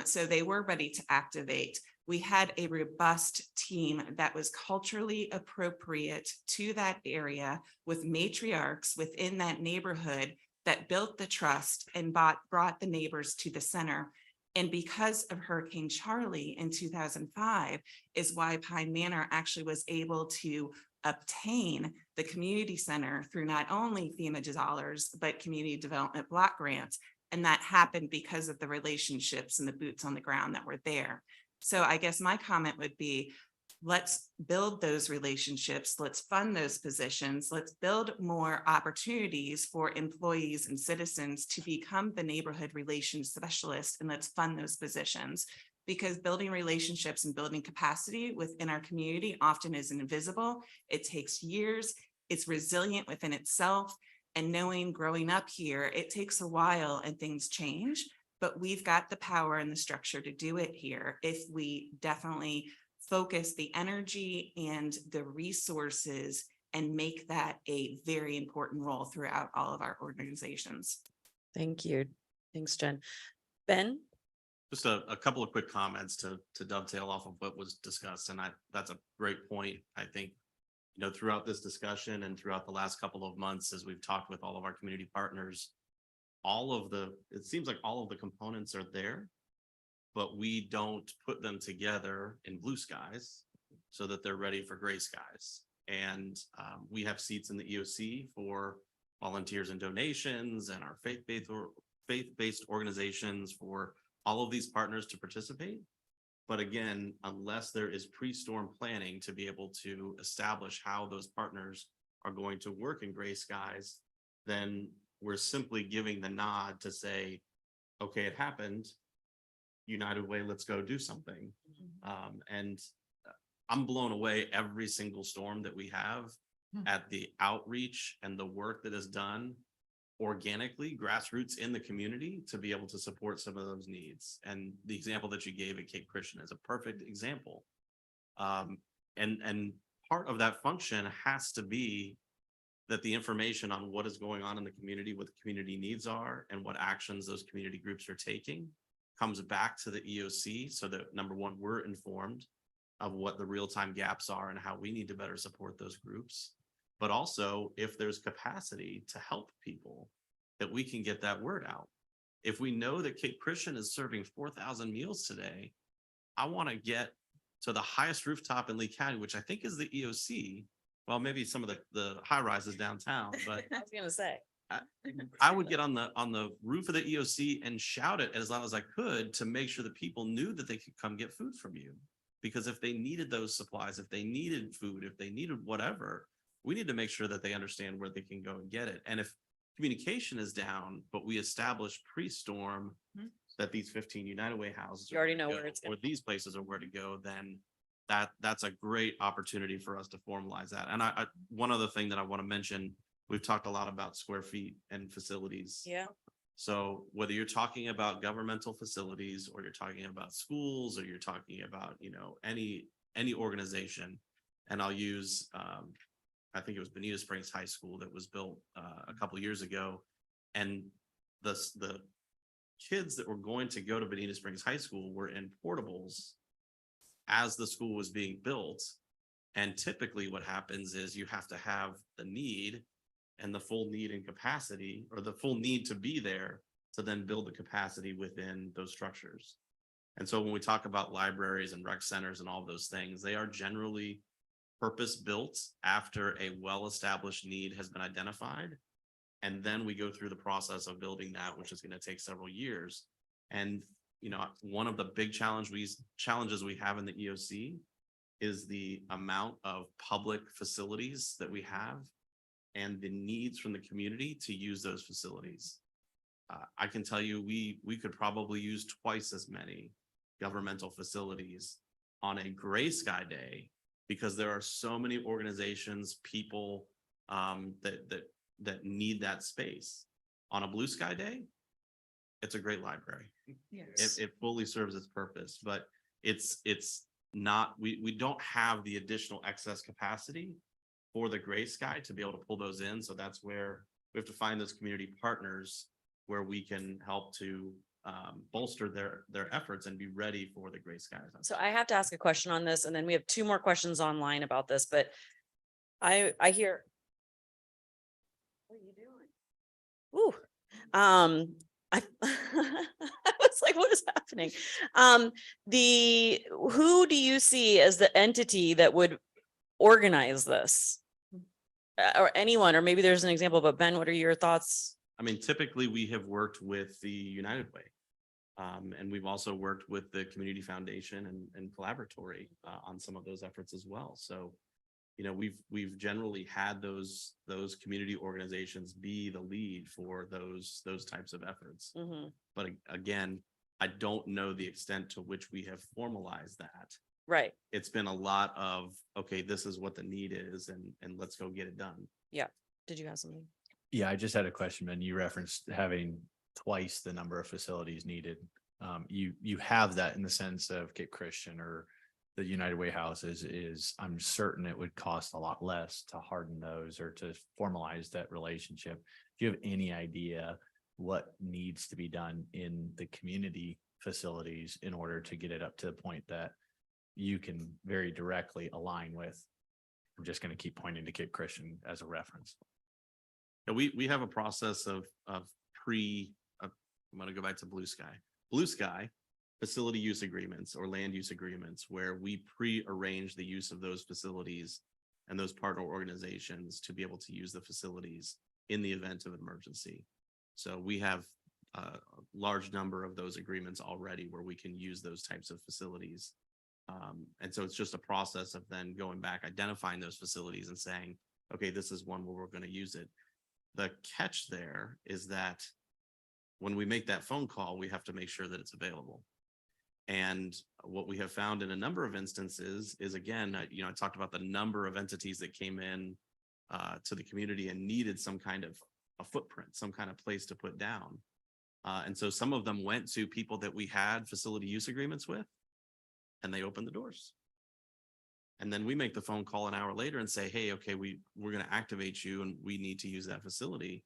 A: so they were ready to activate. We had a robust team that was culturally appropriate to that area with matriarchs within that neighborhood that built the trust and brought the neighbors to the center. And because of Hurricane Charlie in 2005 is why Pine Manor actually was able to obtain the community center through not only FEMA dollars, but community development block grants. And that happened because of the relationships and the boots on the ground that were there. So I guess my comment would be, let's build those relationships. Let's fund those positions. Let's build more opportunities for employees and citizens to become the neighborhood relations specialist, and let's fund those positions, because building relationships and building capacity within our community often is invisible. It takes years. It's resilient within itself. And knowing growing up here, it takes a while and things change, but we've got the power and the structure to do it here if we definitely focus the energy and the resources and make that a very important role throughout all of our organizations.
H: Thank you. Thanks, Jen. Ben?
F: Just a couple of quick comments to dovetail off of what was discussed. And that's a great point. I think, you know, throughout this discussion and throughout the last couple of months, as we've talked with all of our community partners, it seems like all of the components are there, but we don't put them together in blue skies so that they're ready for gray skies. And we have seats in the EOC for volunteers and donations and our faith-based organizations for all of these partners to participate. But again, unless there is pre-storm planning to be able to establish how those partners are going to work in gray skies, then we're simply giving the nod to say, okay, it happened. United Way, let's go do something. And I'm blown away every single storm that we have at the outreach and the work that is done organically, grassroots in the community to be able to support some of those needs. And the example that you gave at Cape Christian is a perfect example. And part of that function has to be that the information on what is going on in the community, what the community needs are, and what actions those community groups are taking comes back to the EOC so that, number one, we're informed of what the real-time gaps are and how we need to better support those groups. But also, if there's capacity to help people, that we can get that word out. If we know that Cape Christian is serving 4,000 meals today, I want to get to the highest rooftop in Lee County, which I think is the EOC. Well, maybe some of the high rises downtown, but
H: I was gonna say.
F: I would get on the roof of the EOC and shout it as loud as I could to make sure that people knew that they could come get food from you. Because if they needed those supplies, if they needed food, if they needed whatever, we need to make sure that they understand where they can go and get it. And if communication is down, but we established pre-storm
A: Mhm.
F: that these 15 United Way houses.
H: You already
F: are
H: know
F: where
H: where
F: to
H: it's
F: go, Or
H: gonna-
F: these places are where to go, then that's a great opportunity for us to formalize that. And one other thing that I want to mention, we've talked a lot about square feet and facilities.
H: Yeah.
F: So whether you're talking about governmental facilities, or you're talking about schools, or you're talking about, any organization, and I'll use, I think it was Bonita Springs High School that was built a couple of years ago. And the kids that were going to go to Bonita Springs High School were in portables as the school was being built. And typically what happens is you have to have the need and the full need and capacity, or the full need to be there to then build the capacity within those structures. And so when we talk about libraries and rec centers and all of those things, they are generally purpose-built after a well-established need has been identified. And then we go through the process of building that, which is going to take several years. And, one of the big challenges we have in the EOC is the amount of public facilities that we have and the needs from the community to use those facilities. I can tell you, we could probably use twice as many governmental facilities on a gray sky day, because there are so many organizations, people that need that space. On a blue sky day, it's a great library. It fully serves its purpose, but it's not, we don't have the additional excess capacity for the gray sky to be able to pull those in. So that's where we have to find those community partners where we can help to bolster their efforts and be ready for the gray skies.
H: So I have to ask a question on this, and then we have 2 more questions online about this, but I hear. What are you doing? Ooh, I was like, what is happening? Who do you see as the entity that would organize this? Or anyone, or maybe there's an example, but Ben, what are your thoughts?
F: I mean, typically we have worked with the United Way. And we've also worked with the Community Foundation and Collaboratory on some of those efforts as well. So, we've generally had those community organizations be the lead for those types of efforts.
H: Mhm.
F: But again, I don't know the extent to which we have formalized that.
H: Right.
F: It's been a lot of, okay, this is what the need is, and let's go get it done.
H: Yeah. Did you have something?
L: Yeah, I just had a question, Ben. You referenced having twice the number of facilities needed. You have that in the sense of Cape Christian or the United Way houses is, I'm certain it would cost a lot less to harden those or to formalize that relationship. Do you have any idea what needs to be done in the community facilities in order to get it up to the point that you can very directly align with? I'm just going to keep pointing to Cape Christian as a reference.
F: Yeah, we have a process of I'm going to go back to Blue Sky. Blue Sky facility use agreements or land use agreements, where we pre-arrange the use of those facilities and those partner organizations to be able to use the facilities in the event of an emergency. So we have a large number of those agreements already where we can use those types of facilities. And so it's just a process of then going back, identifying those facilities and saying, okay, this is one where we're going to use it. The catch there is that when we make that phone call, we have to make sure that it's available. And what we have found in a number of instances is, again, I talked about the number of entities that came in to the community and needed some kind of a footprint, some kind of place to put down. And so some of them went to people that we had facility use agreements with, and they opened the doors. And then we make the phone call an hour later and say, hey, okay, we're going to activate you and we need to use that facility,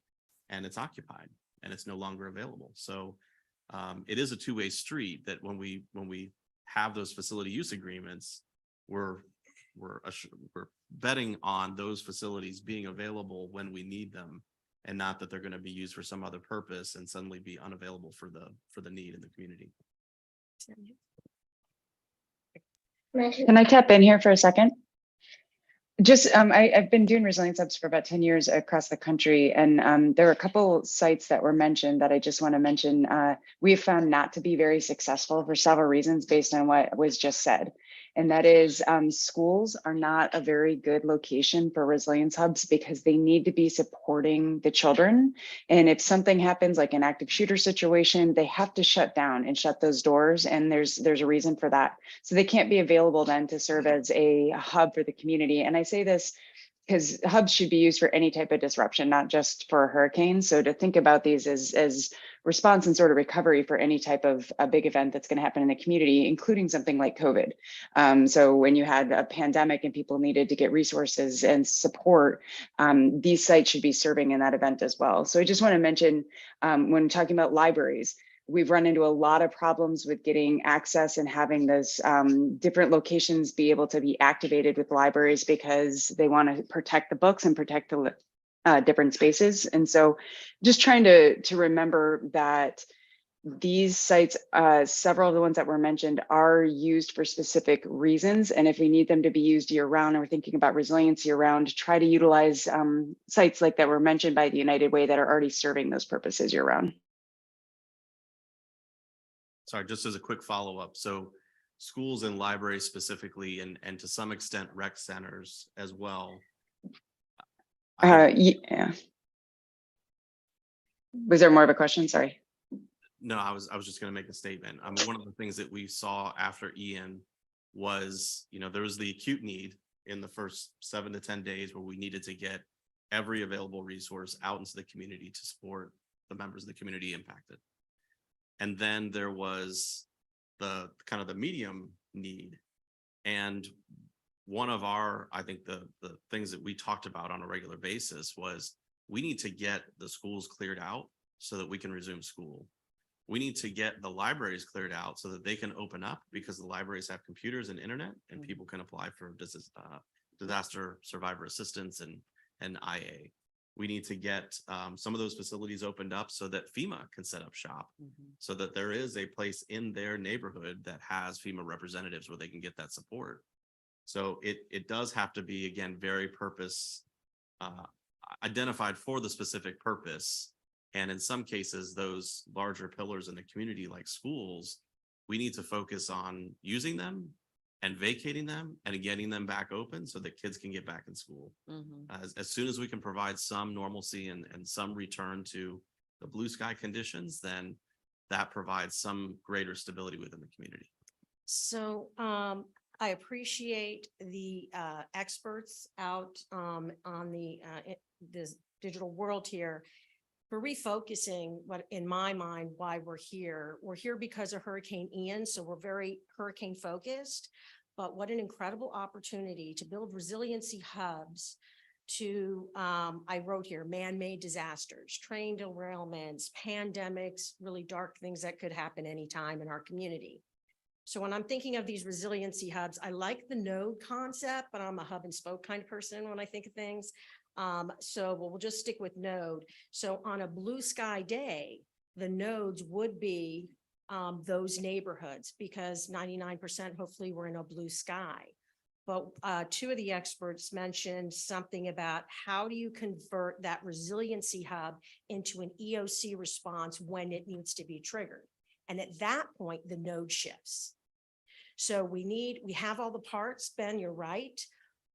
F: and it's occupied and it's no longer available. So it is a two-way street that when we have those facility use agreements, we're betting on those facilities being available when we need them, and not that they're going to be used for some other purpose and suddenly be unavailable for the need in the community.
J: Can I tap in here for a second? Just, I've been doing resilience hubs for about 10 years across the country, and there were a couple sites that were mentioned that I just want to mention. We've found not to be very successful for several reasons based on what was just said. And that is schools are not a very good location for resilience hubs because they need to be supporting the children. And if something happens, like an active shooter situation, they have to shut down and shut those doors. And there's a reason for that. So they can't be available then to serve as a hub for the community. And I say this because hubs should be used for any type of disruption, not just for hurricanes. So to think about these as response and sort of recovery for any type of a big event that's going to happen in the community, including something like COVID. So when you had a pandemic and people needed to get resources and support, these sites should be serving in that event as well. So I just want to mention when talking about libraries, we've run into a lot of problems with getting access and having those different locations be able to be activated with libraries because they want to protect the books and protect the different spaces. And so just trying to remember that these sites, several of the ones that were mentioned, are used for specific reasons. And if we need them to be used year round, and we're thinking about resiliency around, try to utilize sites like that were mentioned by the United Way that are already serving those purposes year round.
F: Sorry, just as a quick follow-up. So schools and libraries specifically, and to some extent rec centers as well.
J: Yeah. Was there more of a question? Sorry.
F: No, I was just going to make a statement. I mean, one of the things that we saw after Ian was, there was the acute need in the first 7 to 10 days where we needed to get every available resource out into the community to support the members of the community impacted. And then there was the kind of the medium need. And one of our, I think the things that we talked about on a regular basis was we need to get the schools cleared out so that we can resume school. We need to get the libraries cleared out so that they can open up because the libraries have computers and internet and people can apply for disaster survivor assistance and IA. We need to get some of those facilities opened up so that FEMA can set up shop, so that there is a place in their neighborhood that has FEMA representatives where they can get that support. So it does have to be, again, very purpose identified for the specific purpose. And in some cases, those larger pillars in the community like schools, we need to focus on using them and vacating them and getting them back open so that kids can get back in school. As soon as we can provide some normalcy and some return to the blue sky conditions, then that provides some greater stability within the community.
P: So I appreciate the experts out on this digital world here for refocusing what, in my mind, why we're here. We're here because of Hurricane Ian, so we're very hurricane focused, but what an incredible opportunity to build resiliency hubs to, I wrote here, man-made disasters, train derailments, pandemics, really dark things that could happen anytime in our community. So when I'm thinking of these resiliency hubs, I like the node concept, but I'm a hub and spoke kind of person when I think of things. So we'll just stick with node. So on a blue sky day, the nodes would be those neighborhoods because 99% hopefully we're in a blue sky. But two of the experts mentioned something about how do you convert that resiliency hub into an EOC response when it needs to be triggered. And at that point, the node shifts. So we have all the parts, Ben, you're right,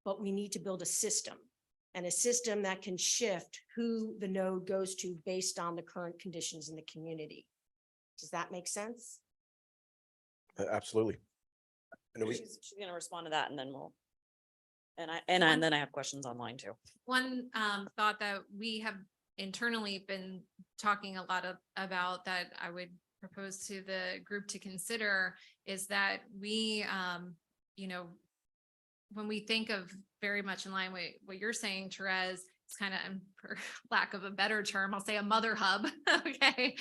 P: but we need to build a system. And a system that can shift who the node goes to based on the current conditions in the community. Does that make sense?
C: Absolutely. And
H: She's going to respond to that and then we'll, and then I have questions online too.
G: One thought that we have internally been talking a lot about that I would propose to the group to consider is that we, when we think of very much in line with what you're saying, Therese, it's kind of, for lack of a better term, I'll say a mother hub. Okay.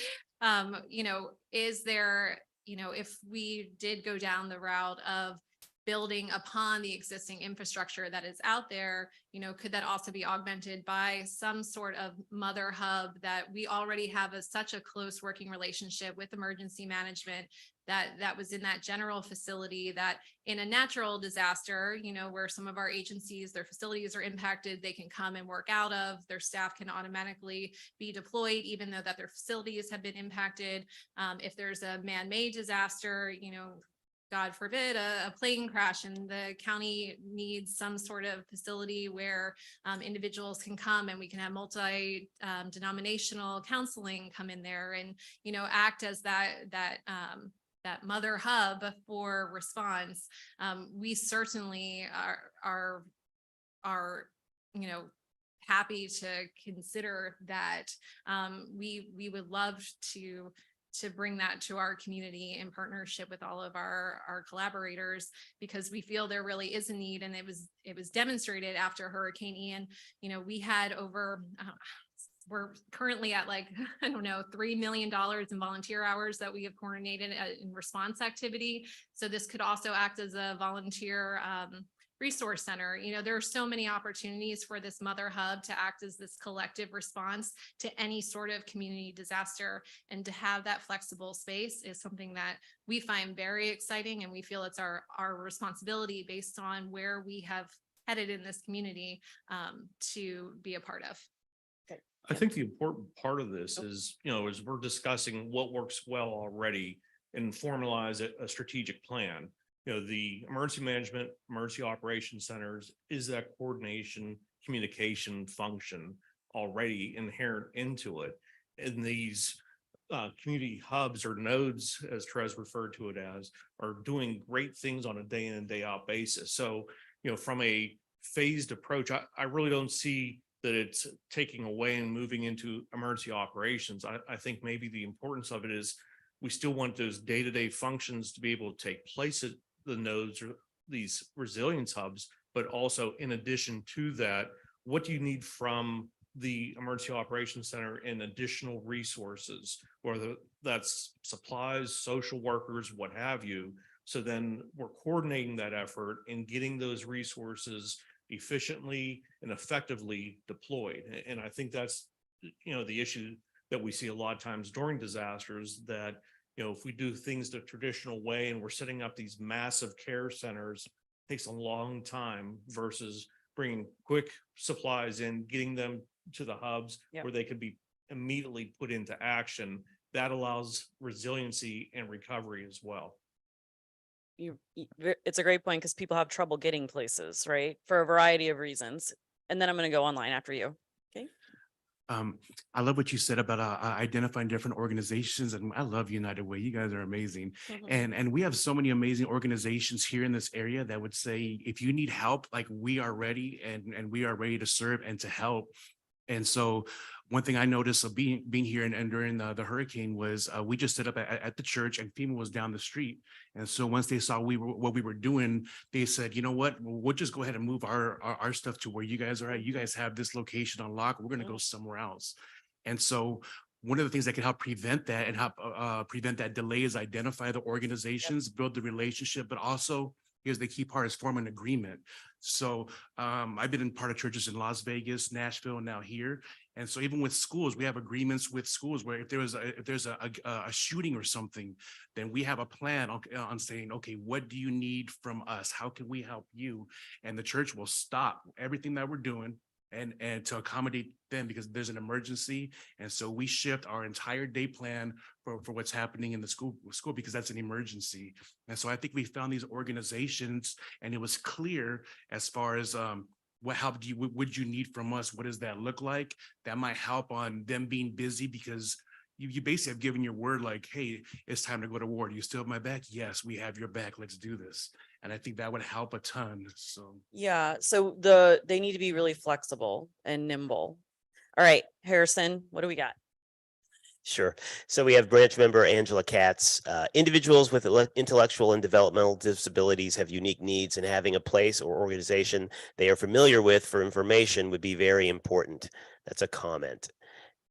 G: Is there, if we did go down the route of building upon the existing infrastructure that is out there, could that also be augmented by some sort of mother hub that we already have such a close working relationship with emergency management that was in that general facility that in a natural disaster, where some of our agencies, their facilities are impacted, they can come and work out of, their staff can automatically be deployed, even though that their facilities have been impacted. If there's a man-made disaster, God forbid, a plane crash and the county needs some sort of facility where individuals can come and we can have denominational counseling come in there and, you know, act as that mother hub for response. We certainly are, you know, happy to consider that. We would love to bring that to our community in partnership with all of our collaborators, because we feel there really is a need, and it was demonstrated after Hurricane Ian. You know, we had over, we're currently at like, I don't know, $3 million in volunteer hours that we have coordinated in response activity. So this could also act as a volunteer resource center. You know, there are so many opportunities for this mother hub to act as this collective response to any sort of community disaster, and to have that flexible space is something that we find very exciting, and we feel it's our responsibility based on where we have headed in this community to be a part of.
D: I think the important part of this is, you know, as we're discussing what works well already and formalize a strategic plan. You know, the emergency management, emergency operations centers is that coordination, communication function already inherent into it. And these community hubs or nodes, as Trez referred to it as, are doing great things on a day in and day out basis. So, you know, from a phased approach, I really don't see that it's taking away and moving into emergency operations. I think maybe the importance of it is we still want those day-to-day functions to be able to take place at the nodes or these resilience hubs, but also in addition to that, what do you need from the emergency operations center in additional resources, whether that's supplies, social workers, what have you. So then we're coordinating that effort and getting those resources efficiently and effectively deployed. And I think that's, you know, the issue that we see a lot of times during disasters, that, you know, if we do things the traditional way and we're setting up these massive care centers, it takes a long time versus bringing quick supplies in, getting them to the hubs where they could be immediately put into action. That allows resiliency and recovery as well.
H: It's a great point, because people have trouble getting places, right? For a variety of reasons. And then I'm going to go online after you. Okay.
M: I love what you said about identifying different organizations, and I love United Way. You guys are amazing. And we have so many amazing organizations here in this area that would say, if you need help, like, we are ready, and we are ready to serve and to help. And so one thing I noticed of being here and during the hurricane was we just set up at the church, and FEMA was down the street. And so once they saw what we were doing, they said, you know what, we'll just go ahead and move our stuff to where you guys are at. You guys have this location on lock. We're going to go somewhere else. And so one of the things that can help prevent that and help prevent that delay is identify the organizations, build the relationship, but also here's the key part, is form an agreement. So I've been in part of churches in Las Vegas, Nashville, and now here. And so even with schools, we have agreements with schools where if there's a shooting or something, then we have a plan on saying, okay, what do you need from us? How can we help you? And the church will stop everything that we're doing and to accommodate them, because there's an emergency. And so we shift our entire day plan for what's happening in the school because that's an emergency. And so I think we found these organizations, and it was clear as far as what help would you need from us? What does that look like? That might help on them being busy, because you basically have given your word, like, hey, it's time to go to war. Do you still have my back? Yes, we have your back. Let's do this. And I think that would help a ton. So
H: Yeah. So they need to be really flexible and nimble. All right, Harrison, what do we got?
N: Sure. So we have branch member Angela Katz. Individuals with intellectual and developmental disabilities have unique needs, and having a place or organization they are familiar with for information would be very important. That's a comment.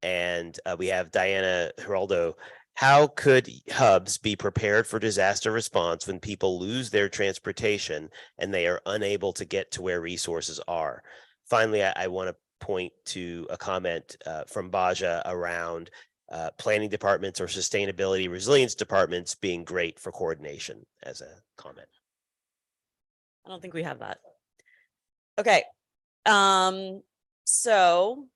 N: And we have Diana Geraldo. How could hubs be prepared for disaster response when people lose their transportation and they are unable to get to where resources are? Finally, I want to point to a comment from Baja around planning departments or sustainability resilience departments being great for coordination, as a comment.
H: I don't think we have that. Okay. So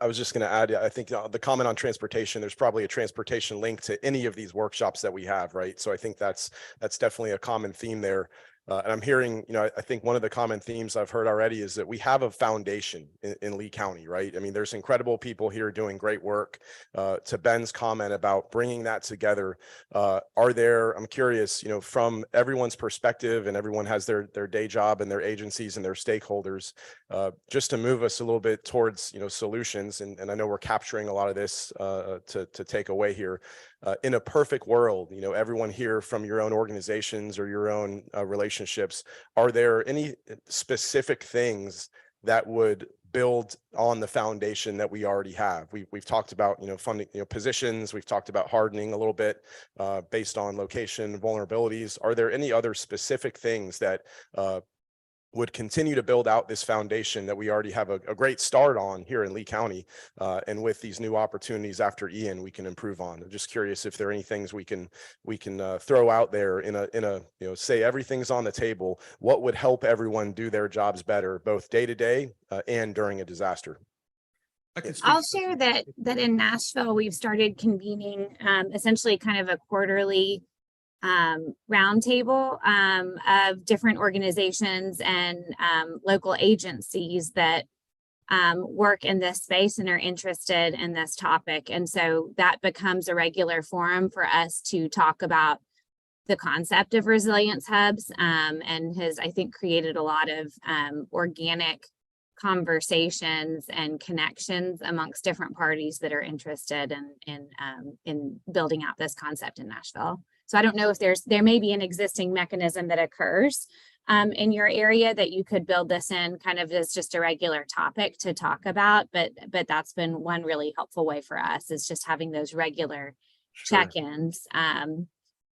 C: I was just going to add, I think the comment on transportation, there's probably a transportation link to any of these workshops that we have, right? So I think that's definitely a common theme there. And I'm hearing, I think one of the common themes I've heard already is that we have a foundation in Lee County, right? I mean, there's incredible people here doing great work. To Ben's comment about bringing that together, I'm curious, from everyone's perspective, and everyone has their day job and their agencies and their stakeholders, just to move us a little bit towards, solutions. And I know we're capturing a lot of this to take away here. In a perfect world, everyone here from your own organizations or your own relationships, are there any specific things that would build on the foundation that we already have? We've talked about, funding, positions. We've talked about hardening a little bit based on location vulnerabilities. Are there any other specific things that would continue to build out this foundation that we already have a great start on here in Lee County, and with these new opportunities after Ian, we can improve on? I'm just curious if there are any things we can throw out there in a say everything's on the table. What would help everyone do their jobs better, both day to day and during a disaster?
I: I'll share that in Nashville, we've started convening essentially kind of a quarterly roundtable of different organizations and local agencies that work in this space and are interested in this topic. And so that becomes a regular forum for us to talk about the concept of resilience hubs, and has, I think, created a lot of organic conversations and connections amongst different parties that are interested in building out this concept in Nashville. So I don't know if there may be an existing mechanism that occurs in your area that you could build this in kind of as just a regular topic to talk about, but that's been one really helpful way for us, is just having those regular check-ins,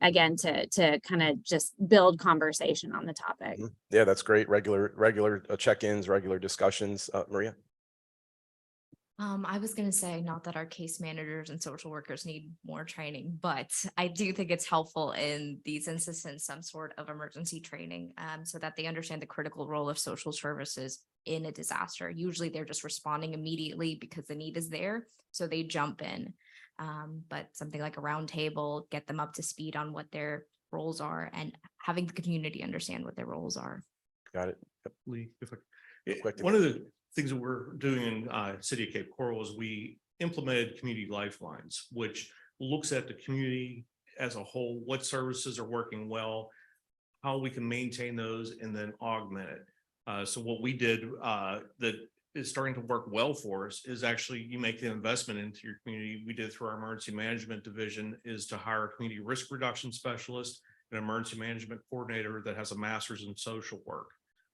I: again, to kind of just build conversation on the topic.
C: Yeah, that's great. Regular check-ins, regular discussions. Maria?
O: I was going to say, not that our case managers and social workers need more training, but I do think it's helpful in these instances, some sort of emergency training, so that they understand the critical role of social services in a disaster. Usually they're just responding immediately because the need is there, so they jump in. But something like a round table, get them up to speed on what their roles are, and having the community understand what their roles are.
C: Got it.
D: Lee, one of the things that we're doing in City of Cape Coral is we implemented community lifelines, which looks at the community as a whole, what services are working well, how we can maintain those, and then augment it. So what we did that is starting to work well for us is actually you make the investment into your community. We did through our emergency management division is to hire a community risk reduction specialist, an emergency management coordinator that has a master's in social work.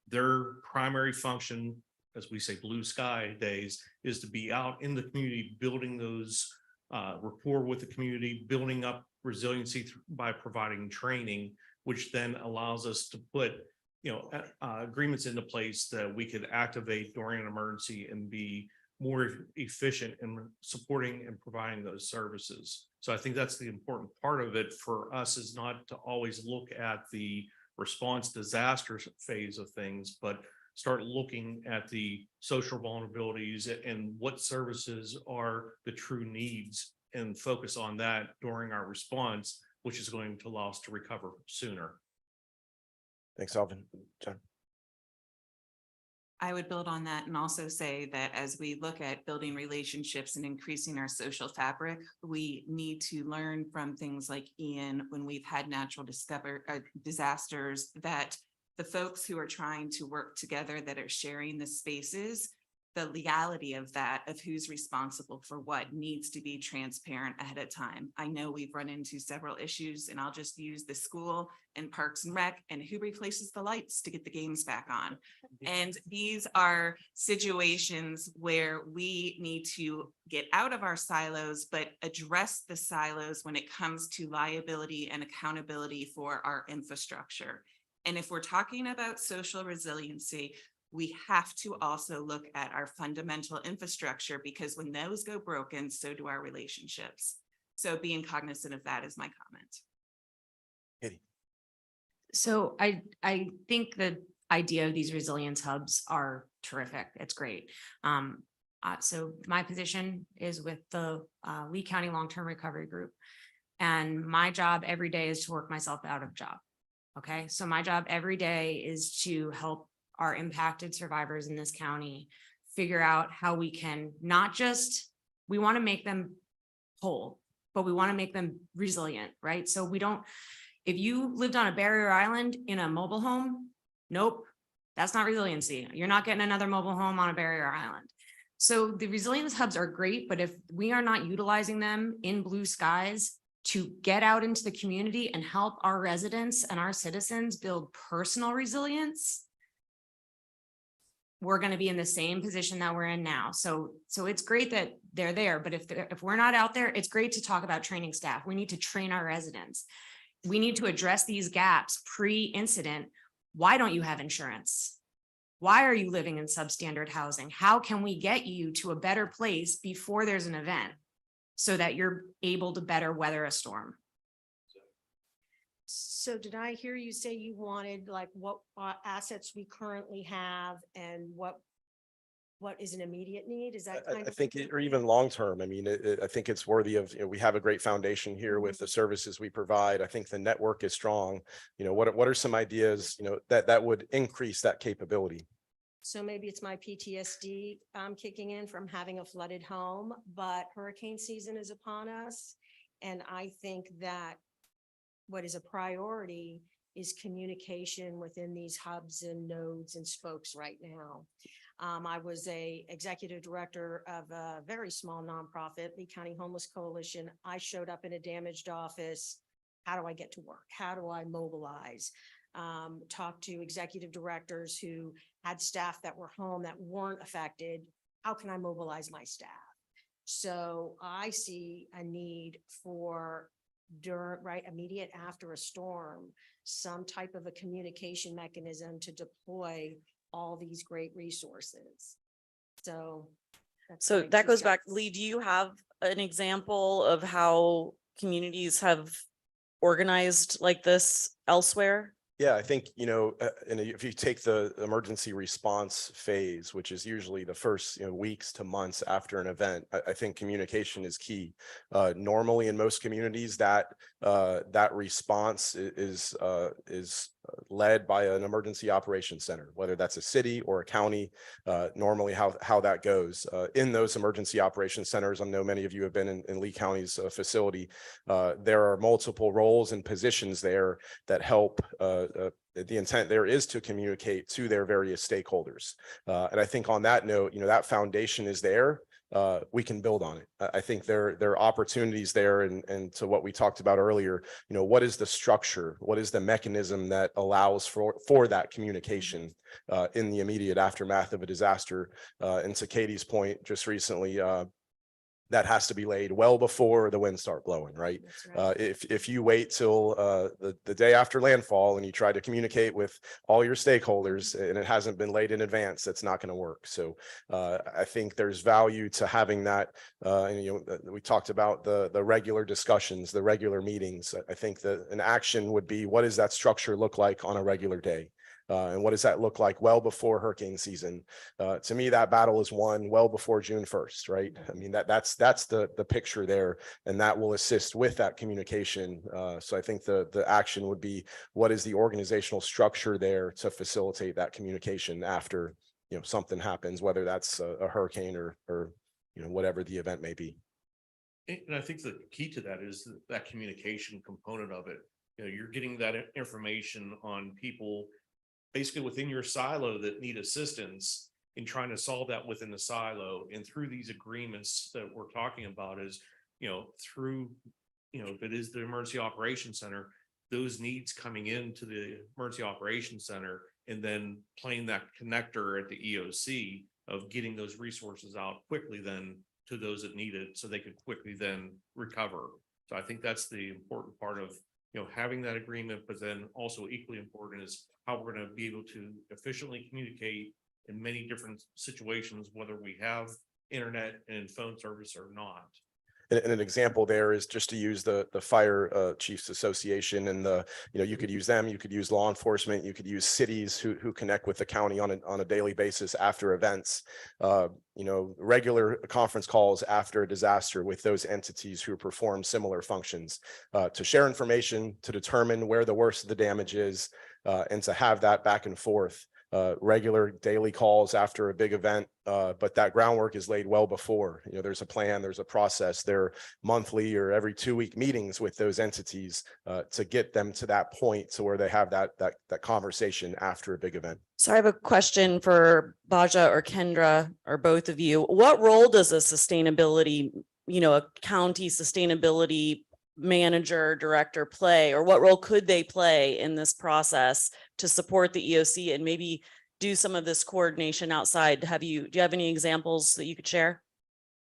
D: Their primary function, as we say, blue sky days, is to be out in the community, building those rapport with the community, building up resiliency by providing training, which then allows us to put agreements into place that we could activate during an emergency and be more efficient in supporting and providing those services. So I think that's the important part of it for us, is not to always look at the response disaster phase of things, but start looking at the social vulnerabilities and what services are the true needs, and focus on that during our response, which is going to allow us to recover sooner.
C: Thanks, Alvin. John?
A: I would build on that and also say that as we look at building relationships and increasing our social fabric, we need to learn from things like Ian, when we've had natural disasters, that the folks who are trying to work together, that are sharing the spaces, the legality of that, of who's responsible for what, needs to be transparent ahead of time. I know we've run into several issues, and I'll just use the school and Parks and Rec and who replaces the lights to get the games back on. And these are situations where we need to get out of our silos, but address the silos when it comes to liability and accountability for our infrastructure. And if we're talking about social resiliency, we have to also look at our fundamental infrastructure, because when those go broken, so do our relationships. So being cognizant of that is my comment.
C: Katie?
E: So I think the idea of these resilience hubs are terrific. It's great. So my position is with the Lee County Long-Term Recovery Group. And my job every day is to work myself out of job. Okay, so my job every day is to help our impacted survivors in this county figure out how we can not just, we want to make them whole, but we want to make them resilient, right? So we don't, if you lived on a barrier island in a mobile home, nope, that's not resiliency. You're not getting another mobile home on a barrier island. So the resilience hubs are great, but if we are not utilizing them in blue skies to get out into the community and help our residents and our citizens build personal resilience, we're going to be in the same position that we're in now. So it's great that they're there, but if we're not out there, it's great to talk about training staff. We need to train our residents. We need to address these gaps pre-incident. Why don't you have insurance? Why are you living in substandard housing? How can we get you to a better place before there's an event so that you're able to better weather a storm?
P: So did I hear you say you wanted like what assets we currently have and what is an immediate need? Is that kind
C: I
P: of?
C: think, or even long-term, I mean, I think it's worthy of, we have a great foundation here with the services we provide. I think the network is strong. What are some ideas, that would increase that capability?
P: So maybe it's my PTSD kicking in from having a flooded home, but hurricane season is upon us. And I think that what is a priority is communication within these hubs and nodes and spokes right now. I was a executive director of a very small nonprofit, Lee County Homeless Coalition. I showed up in a damaged office. How do I get to work? How do I mobilize? Talk to executive directors who had staff that were home that weren't affected. How can I mobilize my staff? So I see a need for immediate after a storm, some type of a communication mechanism to deploy all these great resources. So
H: that goes back, Lee, do you have an example of how communities have organized like this elsewhere?
C: Yeah, I think, and if you take the emergency response phase, which is usually the first weeks to months after an event, I think communication is key. Normally in most communities that response is led by an emergency operations center, whether that's a city or a county, normally how that goes. In those emergency operations centers, I know many of you have been in Lee County's facility. There are multiple roles and positions there that help. The intent there is to communicate to their various stakeholders. And I think on that note, that foundation is there. We can build on it. I think there are opportunities there, and to what we talked about earlier, what is the structure? What is the mechanism that allows for that communication in the immediate aftermath of a disaster? And to Katie's point, just recently, that has to be laid well before the winds start blowing, right? If you wait till the day after landfall and you try to communicate with all your stakeholders and it hasn't been laid in advance, that's not going to work. So I think there's value to having that. We talked about the regular discussions, the regular meetings. I think that an action would be, what does that structure look like on a regular day? And what does that look like well before hurricane season? To me, that battle is won well before June 1st, right? I mean, that's the picture there, and that will assist with that communication. So I think the action would be, what is the organizational structure there to facilitate that communication after something happens, whether that's a hurricane or whatever the event may be.
D: And I think the key to that is that communication component of it. You're getting that information on people basically within your silo that need assistance in trying to solve that within the silo. And through these agreements that we're talking about is, through, if it is the emergency operations center, those needs coming into the emergency operations center and then playing that connector at the EOC of getting those resources out quickly then to those that need it so they could quickly then recover. So I think that's the important part of having that agreement, but then also equally important is how we're going to be able to efficiently communicate in many different situations, whether we have internet and phone service or not.
C: And an example there is just to use the Fire Chiefs Association and you could use them, you could use law enforcement, you could use cities who connect with the county on a daily basis after events. Regular conference calls after a disaster with those entities who perform similar functions to share information, to determine where the worst of the damage is, and to have that back and forth. Regular daily calls after a big event, but that groundwork is laid well before. There's a plan, there's a process, there are monthly or every 2-week meetings with those entities to get them to that point to where they have that conversation after a big event.
H: So I have a question for Baja or Kendra or both of you. What role does a sustainability, a county sustainability manager, director play, or what role could they play in this process to support the EOC and maybe do some of this coordination outside? Do you have any examples that you could share?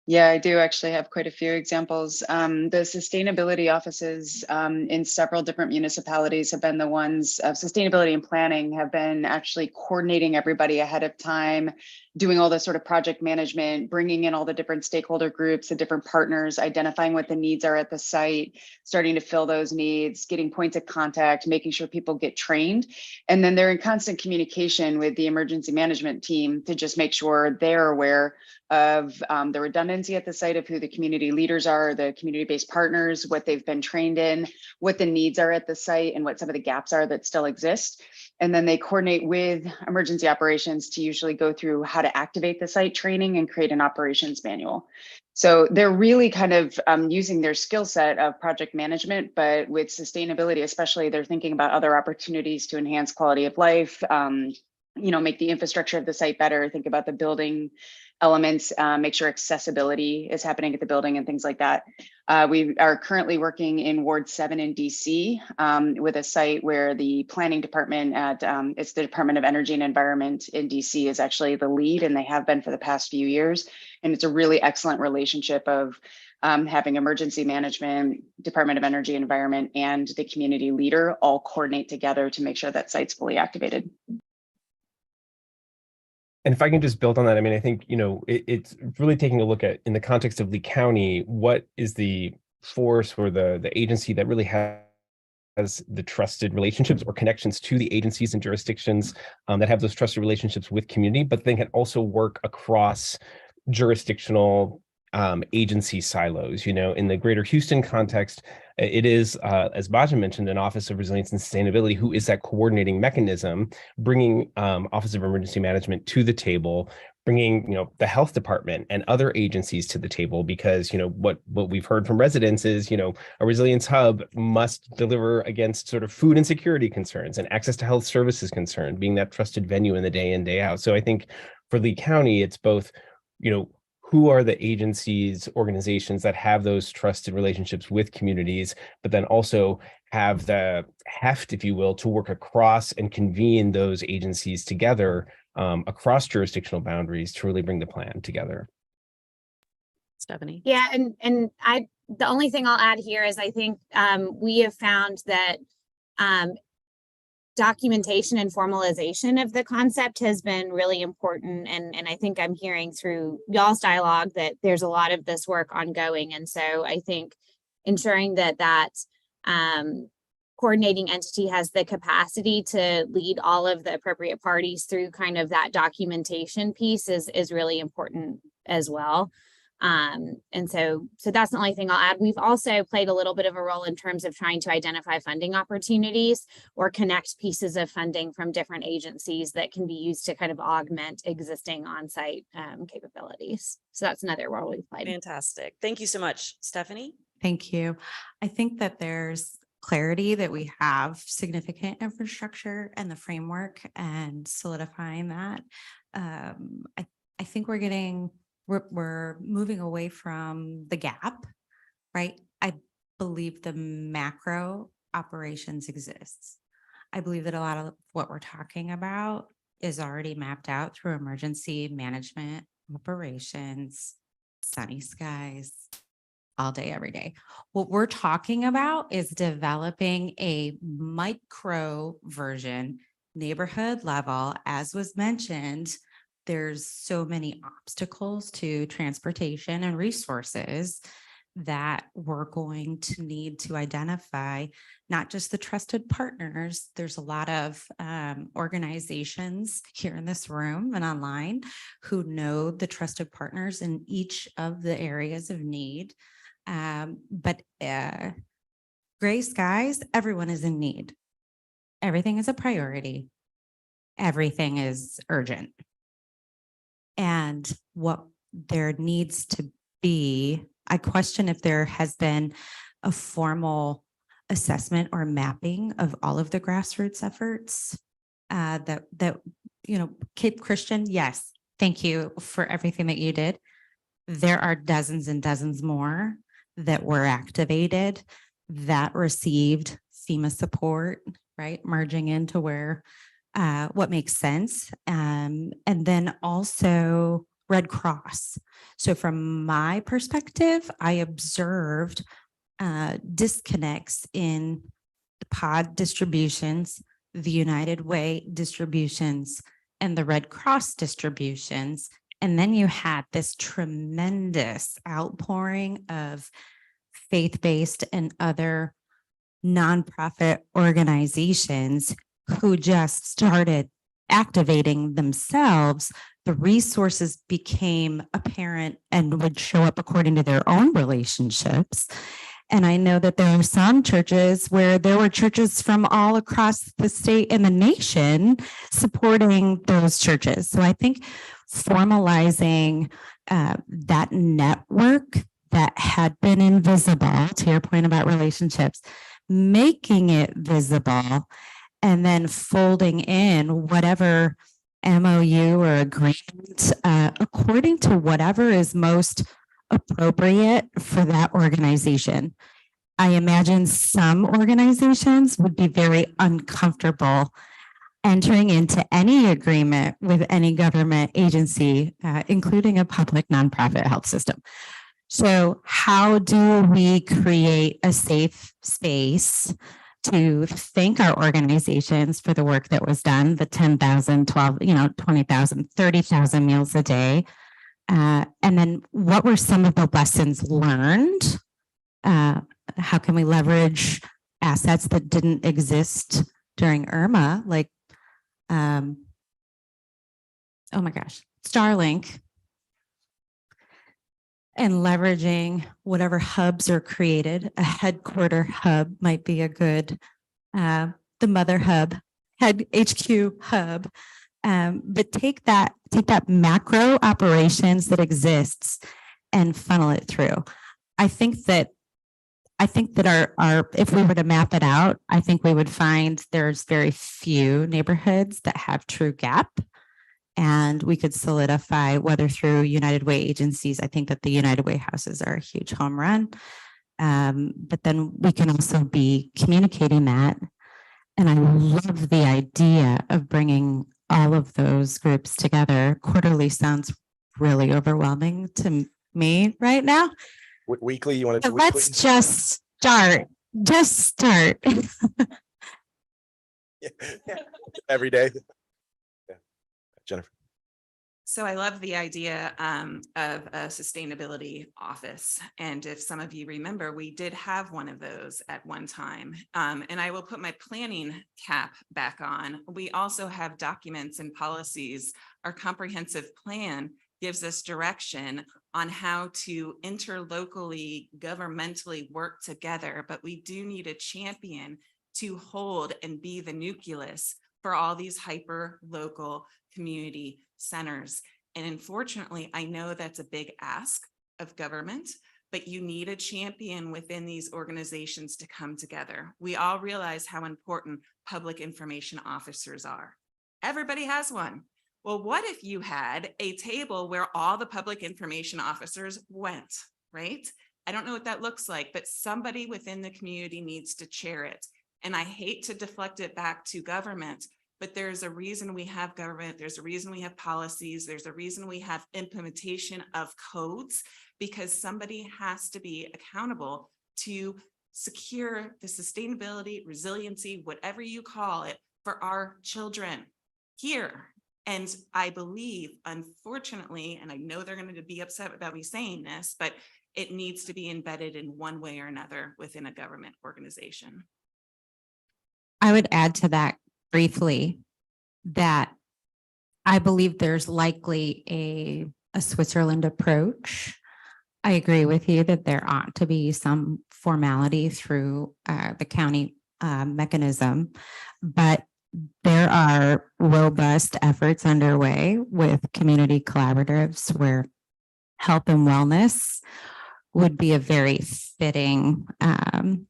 J: Yeah, I do actually have quite a few examples. The sustainability offices in several different municipalities have been the ones of sustainability and planning have been actually coordinating everybody ahead of time, doing all this sort of project management, bringing in all the different stakeholder groups, the different partners, identifying what the needs are at the site, starting to fill those needs, getting points of contact, making sure people get trained. And then they're in constant communication with the emergency management team to just make sure they're aware of the redundancy at the site of who the community leaders are, the community-based partners, what they've been trained in, what the needs are at the site, and what some of the gaps are that still exist. And then they coordinate with emergency operations to usually go through how to activate the site training and create an operations manual. So they're really kind of using their skill set of project management, but with sustainability, especially, they're thinking about other opportunities to enhance quality of life, make the infrastructure of the site better, think about the building elements, make sure accessibility is happening at the building and things like that. We are currently working in Ward 7 in DC with a site where the planning department at it's the Department of Energy and Environment in DC is actually the lead, and they have been for the past few years. And it's a really excellent relationship of having emergency management, Department of Energy and Environment, and the community leader all coordinate together to make sure that site's fully activated.
K: And if I can just build on that, I mean, I think, it's really taking a look at, in the context of Lee County, what is the force or the agency that really has the trusted relationships or connections to the agencies and jurisdictions that have those trusted relationships with community, but then can also work across jurisdictional agency silos. In the greater Houston context, it is, as Baja mentioned, an Office of Resilience and Sustainability, who is that coordinating mechanism, bringing Office of Emergency Management to the table, bringing the health department and other agencies to the table, because what we've heard from residents is a resilience hub must deliver against sort of food insecurity concerns and access to health services concern, being that trusted venue in the day in, day out. So I think for Lee County, it's both who are the agencies, organizations that have those trusted relationships with communities, but then also have the heft, if you will, to work across and convene those agencies together across jurisdictional boundaries to really bring the plan together.
H: Stephanie?
I: Yeah, and the only thing I'll add here is I think we have found that documentation and formalization of the concept has been really important. And I think I'm hearing through y'all's dialogue that there's a lot of this work ongoing. And so I think ensuring that coordinating entity has the capacity to lead all of the appropriate parties through kind of that documentation piece is really important as well. And so that's the only thing I'll add. We've also played a little bit of a role in terms of trying to identify funding opportunities or connect pieces of funding from different agencies that can be used to kind of augment existing on-site capabilities. So that's another role we've played.
H: Fantastic. Thank you so much. Stephanie?
Q: Thank you. I think that there's clarity that we have significant infrastructure and the framework and solidifying that. I think we're moving away from the gap, right? I believe the macro operations exists. I believe that a lot of what we're talking about is already mapped out through emergency management, operations, sunny skies, all day, every day. What we're talking about is developing a micro version, neighborhood level, as was mentioned. There's so many obstacles to transportation and resources that we're going to need to identify not just the trusted partners. There's a lot of organizations here in this room and online who know the trusted partners in each of the areas of need. But gray skies, everyone is in need. Everything is a priority. Everything is urgent. And what there needs to be, I question if there has been a formal assessment or mapping of all of the grassroots efforts that Cape Christian, yes, thank you for everything that you did. There are dozens and dozens more that were activated that received FEMA support, right? Merging into where what makes sense. And then also Red Cross. So from my perspective, I observed disconnects in the pod distributions, the United Way distributions, and the Red Cross distributions. And then you had this tremendous outpouring of faith-based and other nonprofit organizations who just started activating themselves. The resources became apparent and would show up according to their own relationships. And I know that there are some churches where there were churches from all across the state and the nation supporting those churches. So I think formalizing that network that had been invisible, to your point about relationships, making it visible, and then folding in whatever MOU or agreement according to whatever is most appropriate for that organization. I imagine some organizations would be very uncomfortable entering into any agreement with any government agency, including a public nonprofit health system. So how do we create a safe space to thank our organizations for the work that was done, the 10,000, 12, 20,000, 30,000 meals a day. And then what were some of the lessons learned? How can we leverage assets that didn't exist during Irma? Like, oh my gosh, Starlink. And leveraging whatever hubs are created. A headquarter hub might be a good, the mother hub, head HQ hub. But take that macro operations that exists and funnel it through. I think that our if we were to map it out, I think we would find there's very few neighborhoods that have true gap. And we could solidify whether through United Way agencies. I think that the United Way houses are a huge home run. But then we can also be communicating that. And I love the idea of bringing all of those groups together. Quarterly sounds really overwhelming to me right now.
C: Weekly, you want to do
Q: But
C: weekly?
Q: let's just start. Just start.
C: Every day. Yeah. Jennifer.
A: So I love the idea of a sustainability office. And if some of you remember, we did have one of those at one time. And I will put my planning cap back on. We also have documents and policies. Our comprehensive plan gives us direction on how to interlocally, governmentally work together. But we do need a champion to hold and be the nucleus for all these hyper local community centers. And unfortunately, I know that's a big ask of government, but you need a champion within these organizations to come together. We all realize how important public information officers are. Everybody has one. Well, what if you had a table where all the public information officers went, right? I don't know what that looks like, but somebody within the community needs to chair it. And I hate to deflect it back to government, but there's a reason we have government. There's a reason we have policies. There's a reason we have implementation of codes, because somebody has to be accountable to secure the sustainability, resiliency, whatever you call it, for our children here. And I believe, unfortunately, and I know they're going to be upset about me saying this, but it needs to be embedded in one way or another within a government organization.
Q: I would add to that briefly that I believe there's likely a Switzerland approach. I agree with you that there ought to be some formality through the county mechanism, but there are robust efforts underway with community collaboratives where health and wellness would be a very fitting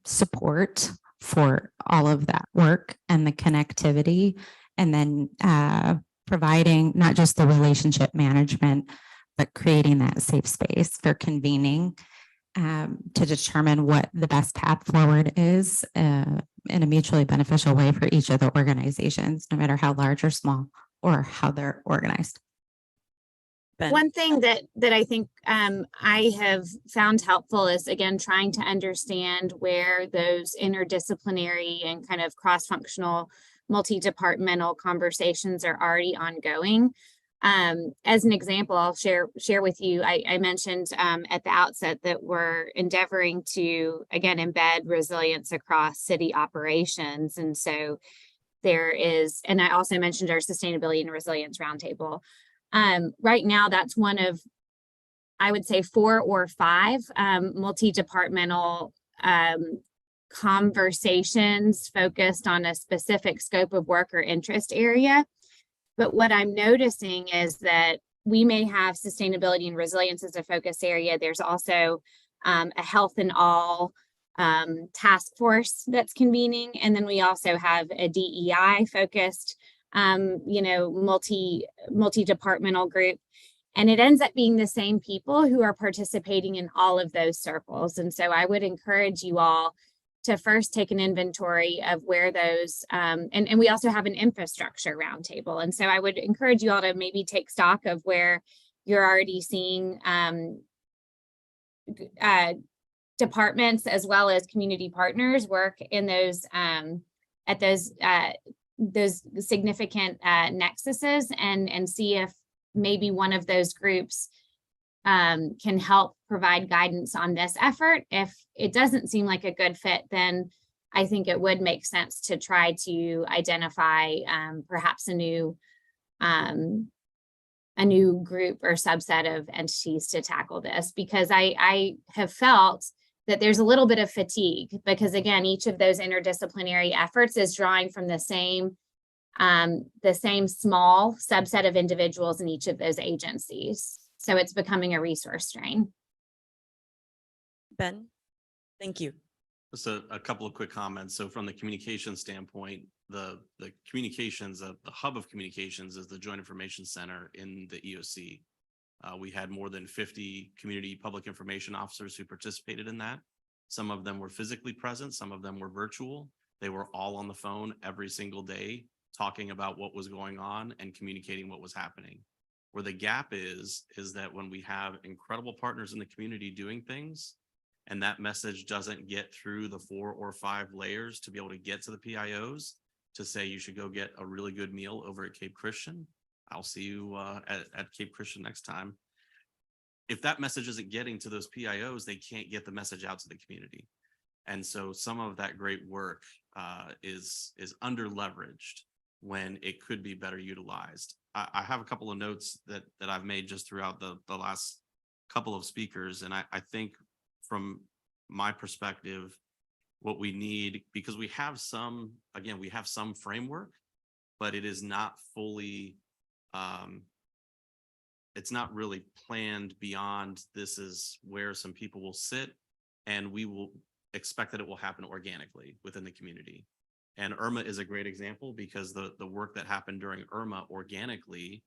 Q: support for all of that work and the connectivity, and then providing not just the relationship management, but creating that safe space for convening to determine what the best path forward is in a mutually beneficial way for each of the organizations, no matter how large or small or how they're organized.
H: Ben?
I: One thing that I think I have found helpful is, again, trying to understand where those interdisciplinary and kind of cross-functional, multi-departmental conversations are already ongoing. As an example, I'll share with you, I mentioned at the outset that we're endeavoring to, again, embed resilience across city operations. And so there is, and I also mentioned our sustainability and resilience roundtable. Right now, that's one of, I would say, 4 or 5 multi-departmental conversations focused on a specific scope of work or interest area. But what I'm noticing is that we may have sustainability and resilience as a focus area. There's also a health and all task force that's convening. And then we also have a DEI focused multi-departmental group. And it ends up being the same people who are participating in all of those circles. And so I would encourage you all to first take an inventory of where those, and we also have an infrastructure roundtable. And so I would encourage you all to maybe take stock of where you're already seeing departments as well as community partners work in those, at those significant nexuses, and see if maybe one of those groups can help provide guidance on this effort. If it doesn't seem like a good fit, then I think it would make sense to try to identify perhaps a new group or subset of entities to tackle this, because I have felt that there's a little bit of fatigue, because again, each of those interdisciplinary efforts is drawing from the same small subset of individuals in each of those agencies. So it's becoming a resource strain.
H: Ben? Thank you.
F: Just a couple of quick comments. So from the communication standpoint, the communications, the hub of communications is the Joint Information Center in the EOC. We had more than 50 community public information officers who participated in that. Some of them were physically present, some of them were virtual. They were all on the phone every single day, talking about what was going on and communicating what was happening. Where the gap is that when we have incredible partners in the community doing things, and that message doesn't get through the 4 or 5 layers to be able to get to the PIOs to say you should go get a really good meal over at Cape Christian. I'll see you at Cape Christian next time. If that message isn't getting to those PIOs, they can't get the message out to the community. And so some of that great work is under leveraged when it could be better utilized. I have a couple of notes that I've made just throughout the last couple of speakers. And I think from my perspective, what we need, because we have some framework, but it is not fully, it's not really planned beyond this is where some people will sit, and we will expect that it will happen organically within the community. And Irma is a great example, because the work that happened during Irma organically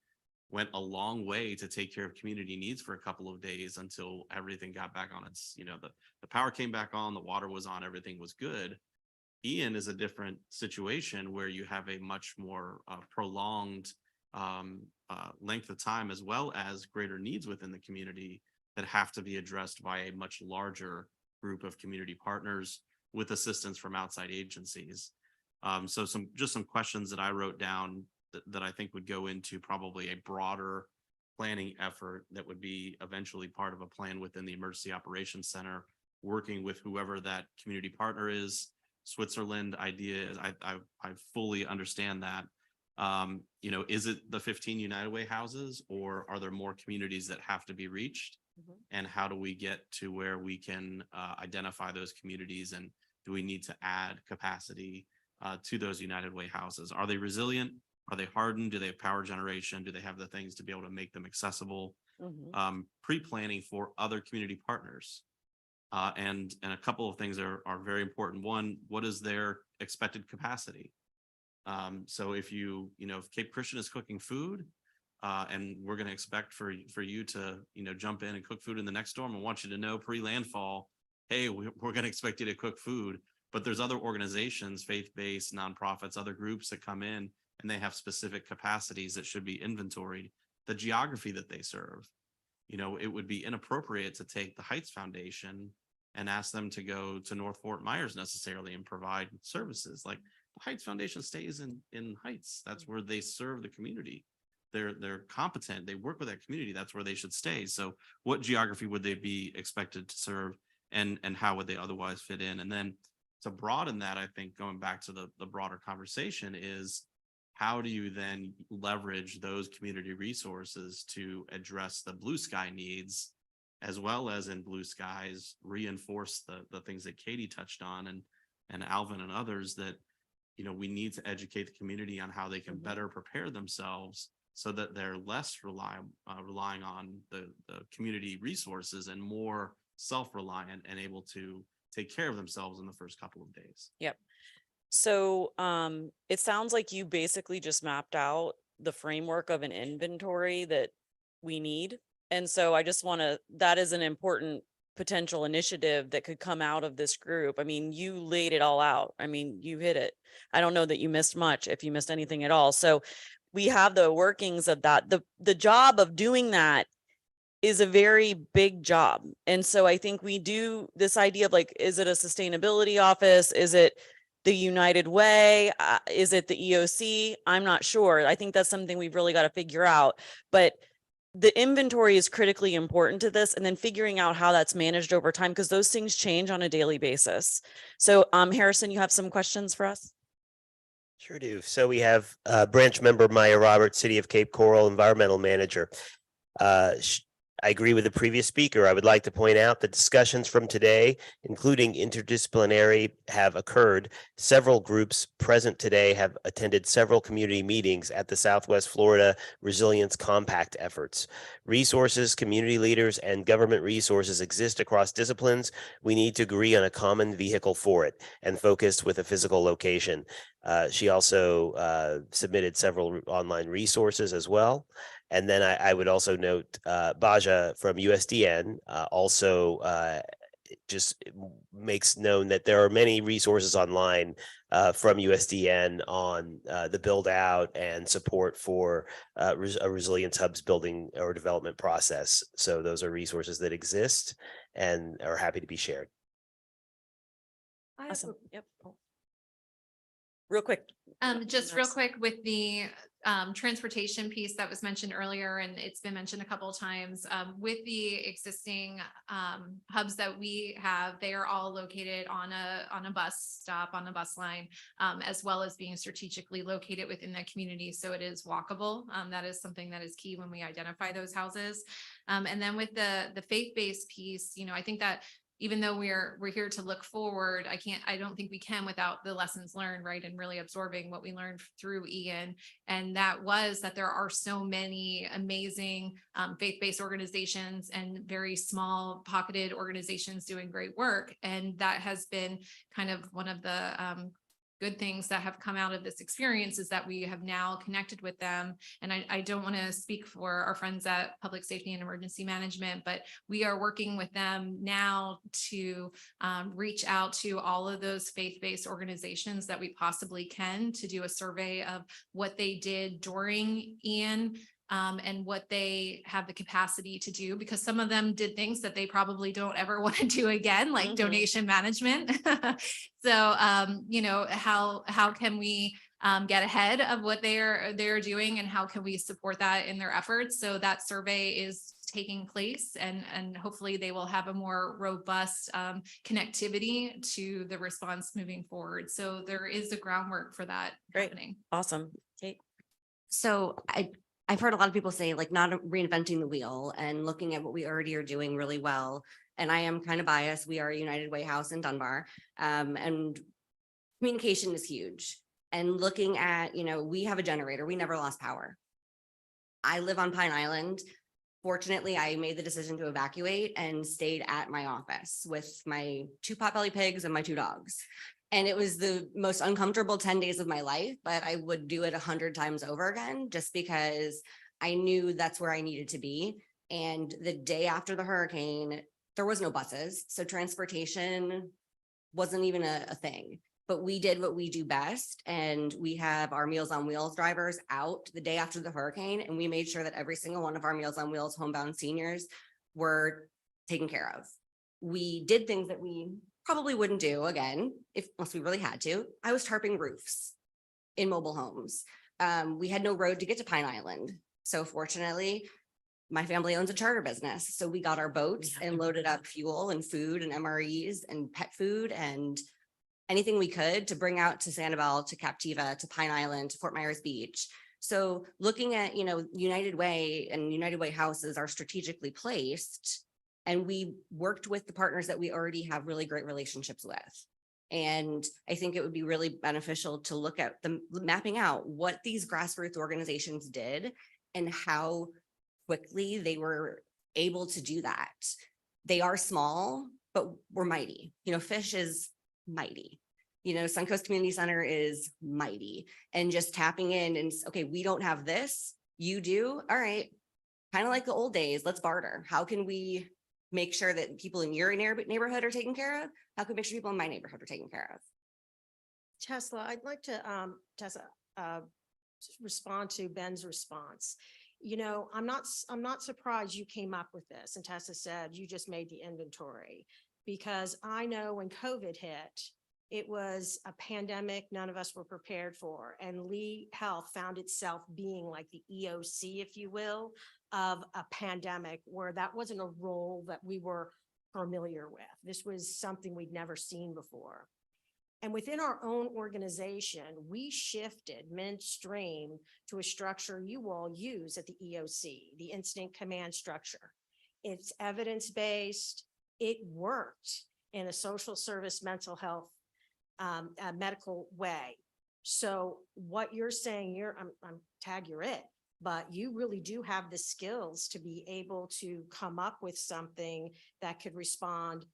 F: went a long way to take care of community needs for a couple of days until everything got back on its, the power came back on, the water was on, everything was good. Ian is a different situation where you have a much more prolonged length of time, as well as greater needs within the community that have to be addressed by a much larger group of community partners with assistance from outside agencies. So some questions that I wrote down that I think would go into probably a broader planning effort that would be eventually part of a plan within the Emergency Operations Center, working with whoever that community partner is. Switzerland idea is, I fully understand that. You know, is it the 15 United Way houses, or are there more communities that have to be reached? And how do we get to where we can identify those communities, and do we need to add capacity to those United Way houses? Are they resilient? Are they hardened? Do they have power generation? Do they have the things to be able to make them accessible? Pre-planning for other community partners. And a couple of things are very important. One, what is their expected capacity? So if if Cape Christian is cooking food, and we're going to expect for you to, jump in and cook food in the next storm, and want you to know pre-landfall, hey, we're going to expect you to cook food. But there's other organizations, faith-based, nonprofits, other groups that come in, and they have specific capacities that should be inventoried. The geography that they serve, it would be inappropriate to take the Heights Foundation and ask them to go to North Fort Myers necessarily and provide services. Like, the Heights Foundation stays in Heights. That's where they serve the community. They're competent. They work with that community. That's where they should stay. So what geography would they be expected to serve, and how would they otherwise fit in? And then to broaden that, I think going back to the broader conversation is, how do you then leverage those community resources to address the blue sky needs, as well as in blue skies, reinforce the things that Katie touched on, and Alvin and others, that, we need to educate the community on how they can better prepare themselves, so that they're less relying on the community resources, and more self-reliant and able to take care of themselves in the first couple of days.
H: Yep. So it sounds like you basically just mapped out the framework of an inventory that we need. And so I just that is an important potential initiative that could come out of this group. I mean, you laid it all out. I mean, you hit it. I don't know that you missed much, if you missed anything at all. So we have the workings of that. The job of doing that is a very big job. And so I think we do this idea of, like, is it a sustainability office? Is it the United Way? Is it the EOC? I'm not sure. I think that's something we've really got to figure out. But the inventory is critically important to this, and then figuring out how that's managed over time, because those things change on a daily basis. So Harrison, you have some questions for us?
N: Sure do. So we have branch member Maya Roberts, City of Cape Coral Environmental Manager. I agree with the previous speaker. I would like to point out that discussions from today, including interdisciplinary, have occurred. Several groups present today have attended several community meetings at the Southwest Florida Resilience Compact efforts. Resources, community leaders, and government resources exist across disciplines. We need to agree on a common vehicle for it, and focus with a physical location. She also submitted several online resources as well. And then I would also note Baja from USDN also just makes known that there are many resources online from USDN on the build out and support for a Resilience Hubs building or development process. So those are resources that exist and are happy to be shared.
H: Awesome. Yep. Real quick.
G: Just real quick with the transportation piece that was mentioned earlier, and it's been mentioned a couple of times, with the existing hubs that we have, they are all located on a bus stop, on a bus line, as well as being strategically located within the community. So it is walkable. That is something that is key when we identify those houses. And then with the faith-based piece, I think that even though we're here to look forward, I don't think we can without the lessons learned, right? And really absorbing what we learned through Ian. And that was that there are so many amazing faith-based organizations and very small pocketed organizations doing great work. And that has been kind of one of the good things that have come out of this experience, is that we have now connected with them. And I don't want to speak for our friends at Public Safety and Emergency Management, but we are working with them now to reach out to all of those faith-based organizations that we possibly can, to do a survey of what they did during Ian, and what they have the capacity to do, because some of them did things that they probably don't ever want to do again, like donation management. So, how can we get ahead of what they're doing and how can we support that in their efforts. So that survey is taking place and hopefully they will have a more robust connectivity to the response moving forward. So there is the groundwork for that happening.
H: Awesome. Kate?
R: So I've heard a lot of people say like not reinventing the wheel and looking at what we already are doing really well. And I am kind of biased. We are a United Way house in Dunbar, and communication is huge. And looking at, we have a generator. We never lost power. I live on Pine Island. Fortunately, I made the decision to evacuate and stayed at my office with my 2 potbelly pigs and my 2 dogs. And it was the most uncomfortable 10 days of my life, but I would do it 100 times over again, just because I knew that's where I needed to be. And the day after the hurricane, there was no buses. So transportation wasn't even a thing, but we did what we do best. And we have our Meals on Wheels drivers out the day after the hurricane. And we made sure that every single one of our Meals on Wheels homebound seniors were taken care of. We did things that we probably wouldn't do again, unless we really had to. I was tarping roofs in mobile homes. We had no road to get to Pine Island. So fortunately, my family owns a charter business. So we got our boats and loaded up fuel and food and MREs and pet food and anything we could to bring out to Sanibel, to Captiva, to Pine Island, to Fort Myers Beach. So looking at, United Way and United Way houses are strategically placed. And we worked with the partners that we already have really great relationships with. And I think it would be really beneficial to look at mapping out what these grassroots organizations did and how quickly they were able to do that. They are small, but we're mighty. Fish is mighty. Suncoast Community Center is mighty. And just tapping in and, okay, we don't have this, you do. All right. Kind of like the old days, let's barter. How can we make sure that people in your neighborhood are taken care of? How can we make sure people in my neighborhood are taken care of?
P: Tesla, I'd like to, respond to Ben's response. I'm not surprised you came up with this. And Tessa said, you just made the inventory, because I know when COVID hit, it was a pandemic none of us were prepared for. And Lee Health found itself being like the EOC, if you will, of a pandemic, where that wasn't a role that we were familiar with. This was something we'd never seen before. And within our own organization, we shifted midstream to a structure you all use at the EOC, the Incident Command Structure. It's evidence-based. It worked in a social service, mental health, medical way. So what you're saying, I'm tag you're it, but you really do have the skills to be able to come up with something that could respond.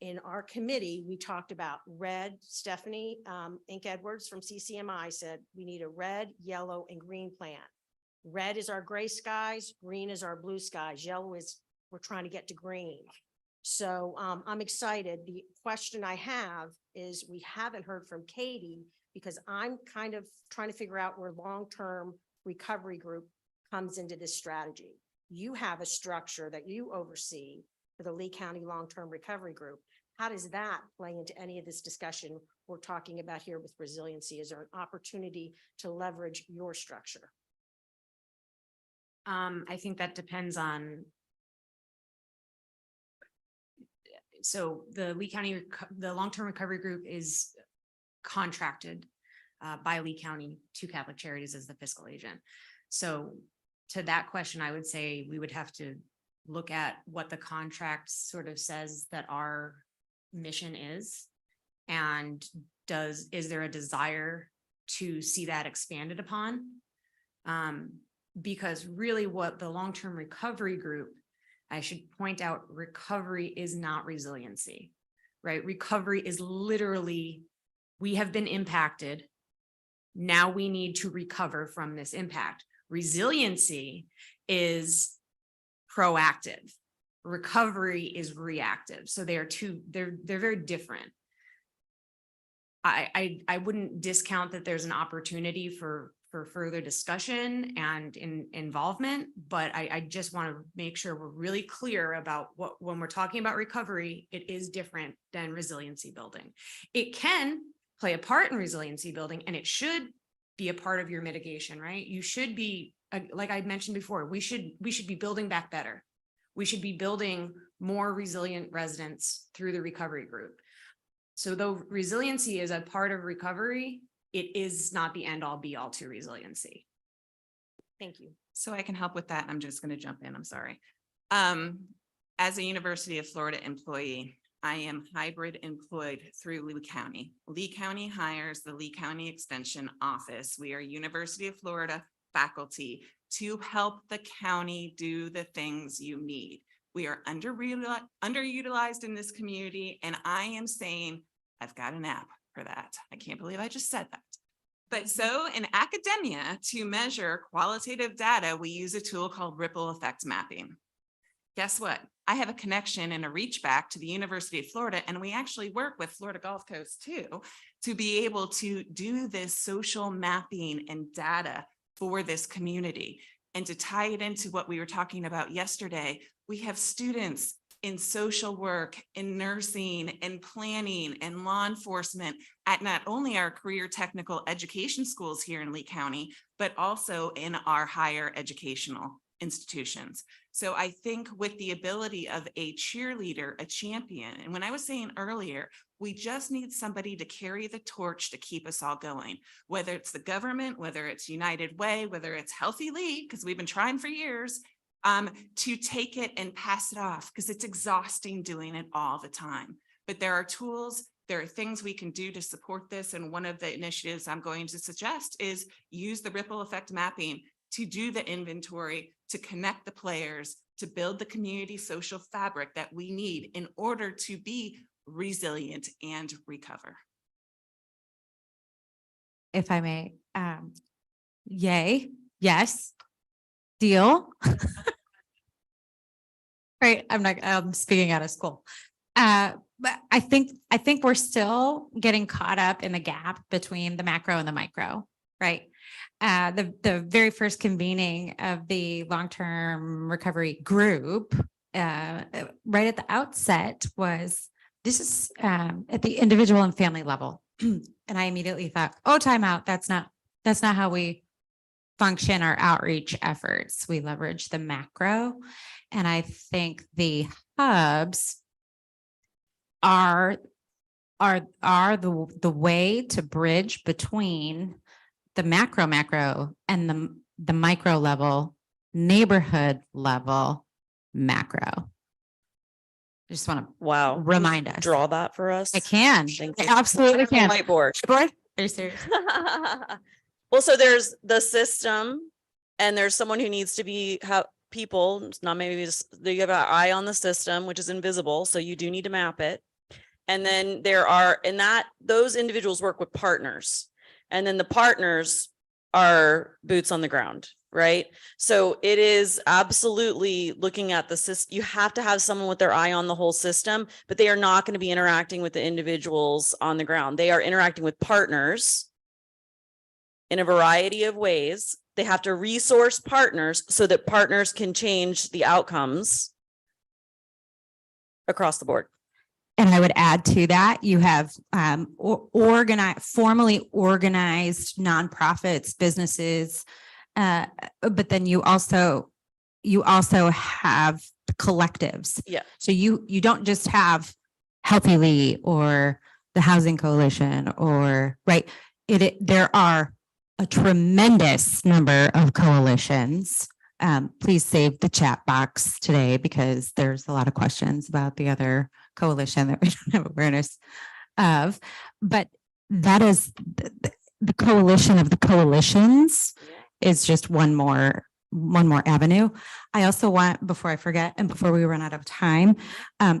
P: In our committee, we talked about red. Stephanie Inc. Edwards from CCMI said we need a red, yellow, and green plan. Red is our gray skies, green is our blue skies, yellow is we're trying to get to green. So I'm excited. The question I have is we haven't heard from Katie, because I'm kind of trying to figure out where long-term recovery group comes into this strategy. You have a structure that you oversee for the Lee County Long-Term Recovery Group. How does that play into any of this discussion we're talking about here with resiliency? Is there an opportunity to leverage your structure?
E: I think that depends on. So the Lee County, the Long-Term Recovery Group is contracted by Lee County to Catholic Charities as the fiscal agent. So to that question, I would say we would have to look at what the contract sort of says that our mission is, and is there a desire to see that expanded upon? Because really what the Long-Term Recovery Group, I should point out, recovery is not resiliency, right? Recovery is literally, we have been impacted. Now we need to recover from this impact. Resiliency is proactive. Recovery is reactive. So they are they're very different. I wouldn't discount that there's an opportunity for further discussion and involvement, but I just want to make sure we're really clear about when we're talking about recovery, it is different than resiliency building. It can play a part in resiliency building, and it should be a part of your mitigation, right? You should be, like I mentioned before, we should be building back better. We should be building more resilient residents through the recovery group. So though resiliency is a part of recovery, it is not the end all be all to resiliency. Thank you.
A: So I can help with that. I'm just going to jump in. I'm sorry. As a University of Florida employee, I am hybrid employed through Lee County. Lee County hires the Lee County Extension Office. We are University of Florida faculty to help the county do the things you need. We are underutilized in this community, and I am saying I've got an app for that. I can't believe I just said that. But so in academia, to measure qualitative data, we use a tool called ripple effect mapping. Guess what? I have a connection and a reach back to the University of Florida, and we actually work with Florida Gulf Coast too, to be able to do this social mapping and data for this community. And to tie it into what we were talking about yesterday, we have students in social work, in nursing, in planning, and law enforcement at not only our career technical education schools here in Lee County, but also in our higher educational institutions. So I think with the ability of a cheerleader, a champion, and when I was saying earlier, we just need somebody to carry the torch to keep us all going, whether it's the government, whether it's United Way, whether it's Healthy Lee, because we've been trying for years, to take it and pass it off, because it's exhausting doing it all the time. But there are tools, there are things we can do to support this. And one of the initiatives I'm going to suggest is use the ripple effect mapping to do the inventory, to connect the players, to build the community social fabric that we need in order to be resilient and recover.
Q: If I may, yay, yes, deal. Right, I'm speaking out of school. But I think we're still getting caught up in the gap between the macro and the micro, right? The very first convening of the long-term recovery group, right at the outset was, this is at the individual and family level. And I immediately thought, oh, time out. That's not how we function our outreach efforts. We leverage the macro. And I think the hubs are the way to bridge between the macro and the micro level, neighborhood level, macro. I just want to remind us.
H: Draw that for us.
Q: I can.
H: Thank
Q: I
H: you.
Q: absolutely can.
H: Whiteboard.
Q: Are you serious?
H: Well, so there's the system, and there's someone who needs to be people, not maybe just, you have an eye on the system, which is invisible. So you do need to map it. And then those individuals work with partners, and then the partners are boots on the ground, right? So it is absolutely looking at the system. You have to have someone with their eye on the whole system, but they are not going to be interacting with the individuals on the ground. They are interacting with partners in a variety of ways. They have to resource partners so that partners can change the outcomes across the board.
Q: And I would add to that, you have formally organized nonprofits, businesses, but then you also have collectives.
H: Yeah.
Q: So you don't just have Healthy Lee or the Housing Coalition or right. There are a tremendous number of coalitions. Please save the chat box today because there's a lot of questions about the other coalition that we don't have awareness of. But that is the coalition of the coalitions is just one more avenue. I also want, before I forget and before we run out of time,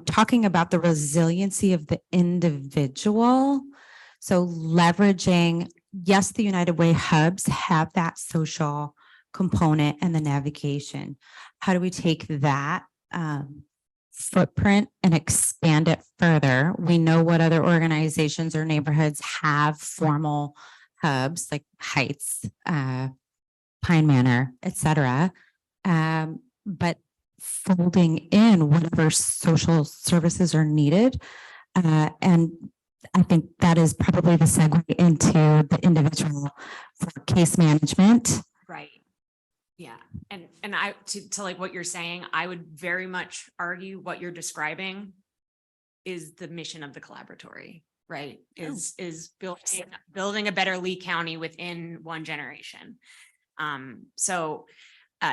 Q: talking about the resiliency of the individual. So leveraging, yes, the United Way hubs have that social component and the navigation. How do we take that footprint and expand it further? We know what other organizations or neighborhoods have formal hubs like Heights, Pine Manor, et cetera. But folding in whatever social services are needed and I think that is probably the segue into the individual for case management.
E: Right. Yeah. And I, to like what you're saying, I would very much argue what you're describing is the mission of the collaboratory, right? Is building a better Lee County within one generation. So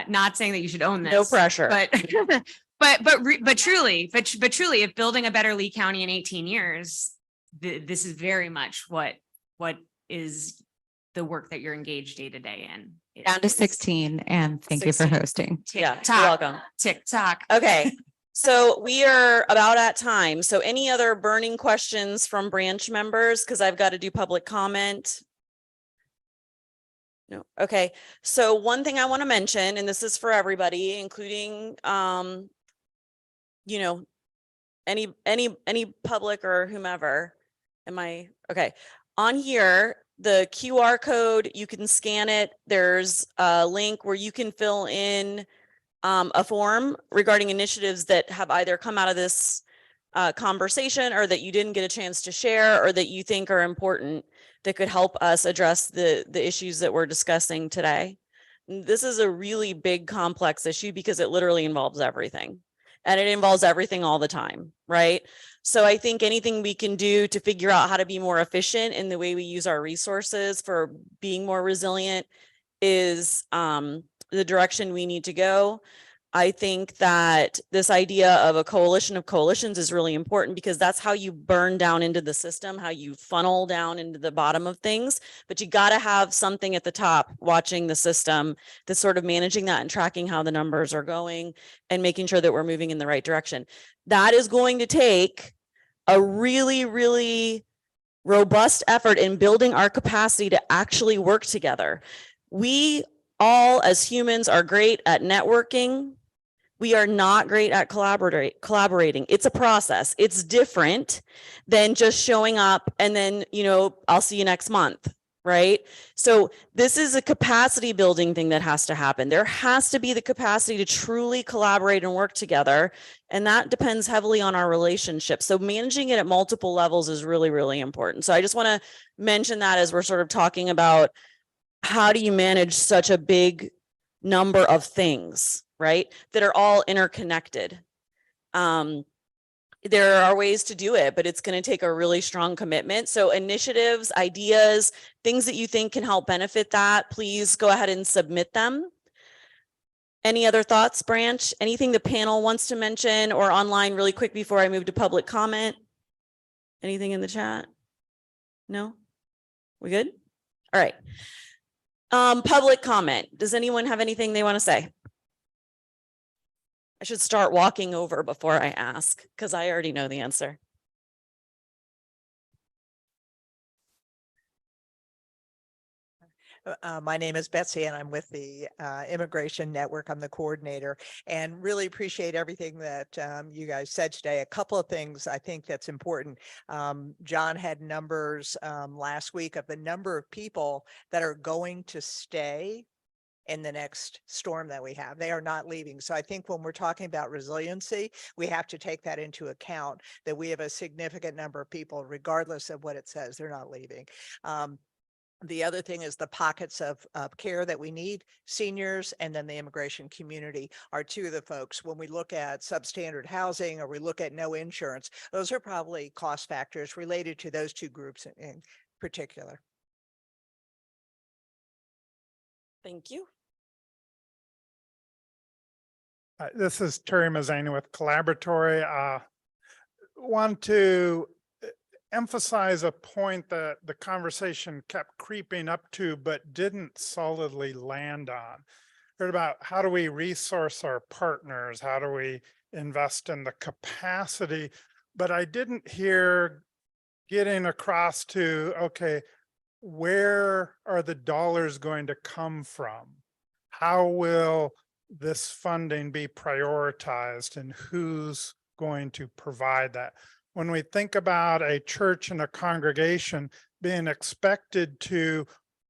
E: not saying that you should own this.
H: No pressure.
E: But but truly, if building a better Lee County in 18 years, this is very much what is the work that you're engaged day to day in.
Q: Down to 16, and thank you for
E: 16.
Q: hosting.
H: Yeah, you're
E: TikTok.
H: welcome.
E: TikTok.
H: Okay, so we are about at time. So any other burning questions from branch members? Because I've got to do public comment. No, okay. So one thing I want to mention, and this is for everybody, including, you know, any public or whomever. Okay. On here, the QR code, you can scan it. There's a link where you can fill in a form regarding initiatives that have either come out of this conversation or that you didn't get a chance to share or that you think are important that could help us address the issues that we're discussing today. This is a really big, complex issue because it literally involves everything. And it involves everything all the time, right? So I think anything we can do to figure out how to be more efficient in the way we use our resources for being more resilient is the direction we need to go. I think that this idea of a coalition of coalitions is really important because that's how you burn down into the system, how you funnel down into the bottom of things. But you got to have something at the top watching the system that's sort of managing that and tracking how the numbers are going and making sure that we're moving in the right direction. That is going to take a really, really robust effort in building our capacity to actually work together. We all as humans are great at networking. We are not great at collaborating. It's a process. It's different than just showing up and then, you know, I'll see you next month, right? So this is a capacity building thing that has to happen. There has to be the capacity to truly collaborate and work together. And that depends heavily on our relationship. So managing it at multiple levels is really, really important. So I just want to mention that as we're sort of talking about how do you manage such a big number of things, right? That are all interconnected. There are ways to do it, but it's going to take a really strong commitment. So initiatives, ideas, things that you think can help benefit that, please go ahead and submit them. Any other thoughts, Branch? Anything the panel wants to mention or online really quick before I move to public comment? Anything in the chat? No? We good? All right. Public comment. Does anyone have anything they want to say? I should start walking over before I ask because I already know the answer.
S: My name is Betsy and I'm with the Immigration Network. I'm the coordinator and really appreciate everything that you guys said today. A couple of things I think that's important. John had numbers last week of the number of people that are going to stay in the next storm that we have. They are not leaving. So I think when we're talking about resiliency, we have to take that into account, that we have a significant number of people, regardless of what it says, they're not leaving. The other thing is the pockets of care that we need. Seniors and then the immigration community are two of the folks. When we look at substandard housing or we look at no insurance, those are probably cost factors related to those two groups in particular.
H: Thank you.
T: This is Terry Mazzani with Collaboratory. Want to emphasize a point that the conversation kept creeping up to, but didn't solidly land on. Heard about how do we resource our partners? How do we invest in the capacity? But I didn't hear getting across to, okay, where are the dollars going to come from? How will this funding be prioritized and who's going to provide that? When we think about a church and a congregation being expected to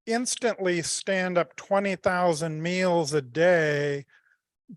T: instantly stand up 20,000 meals a day,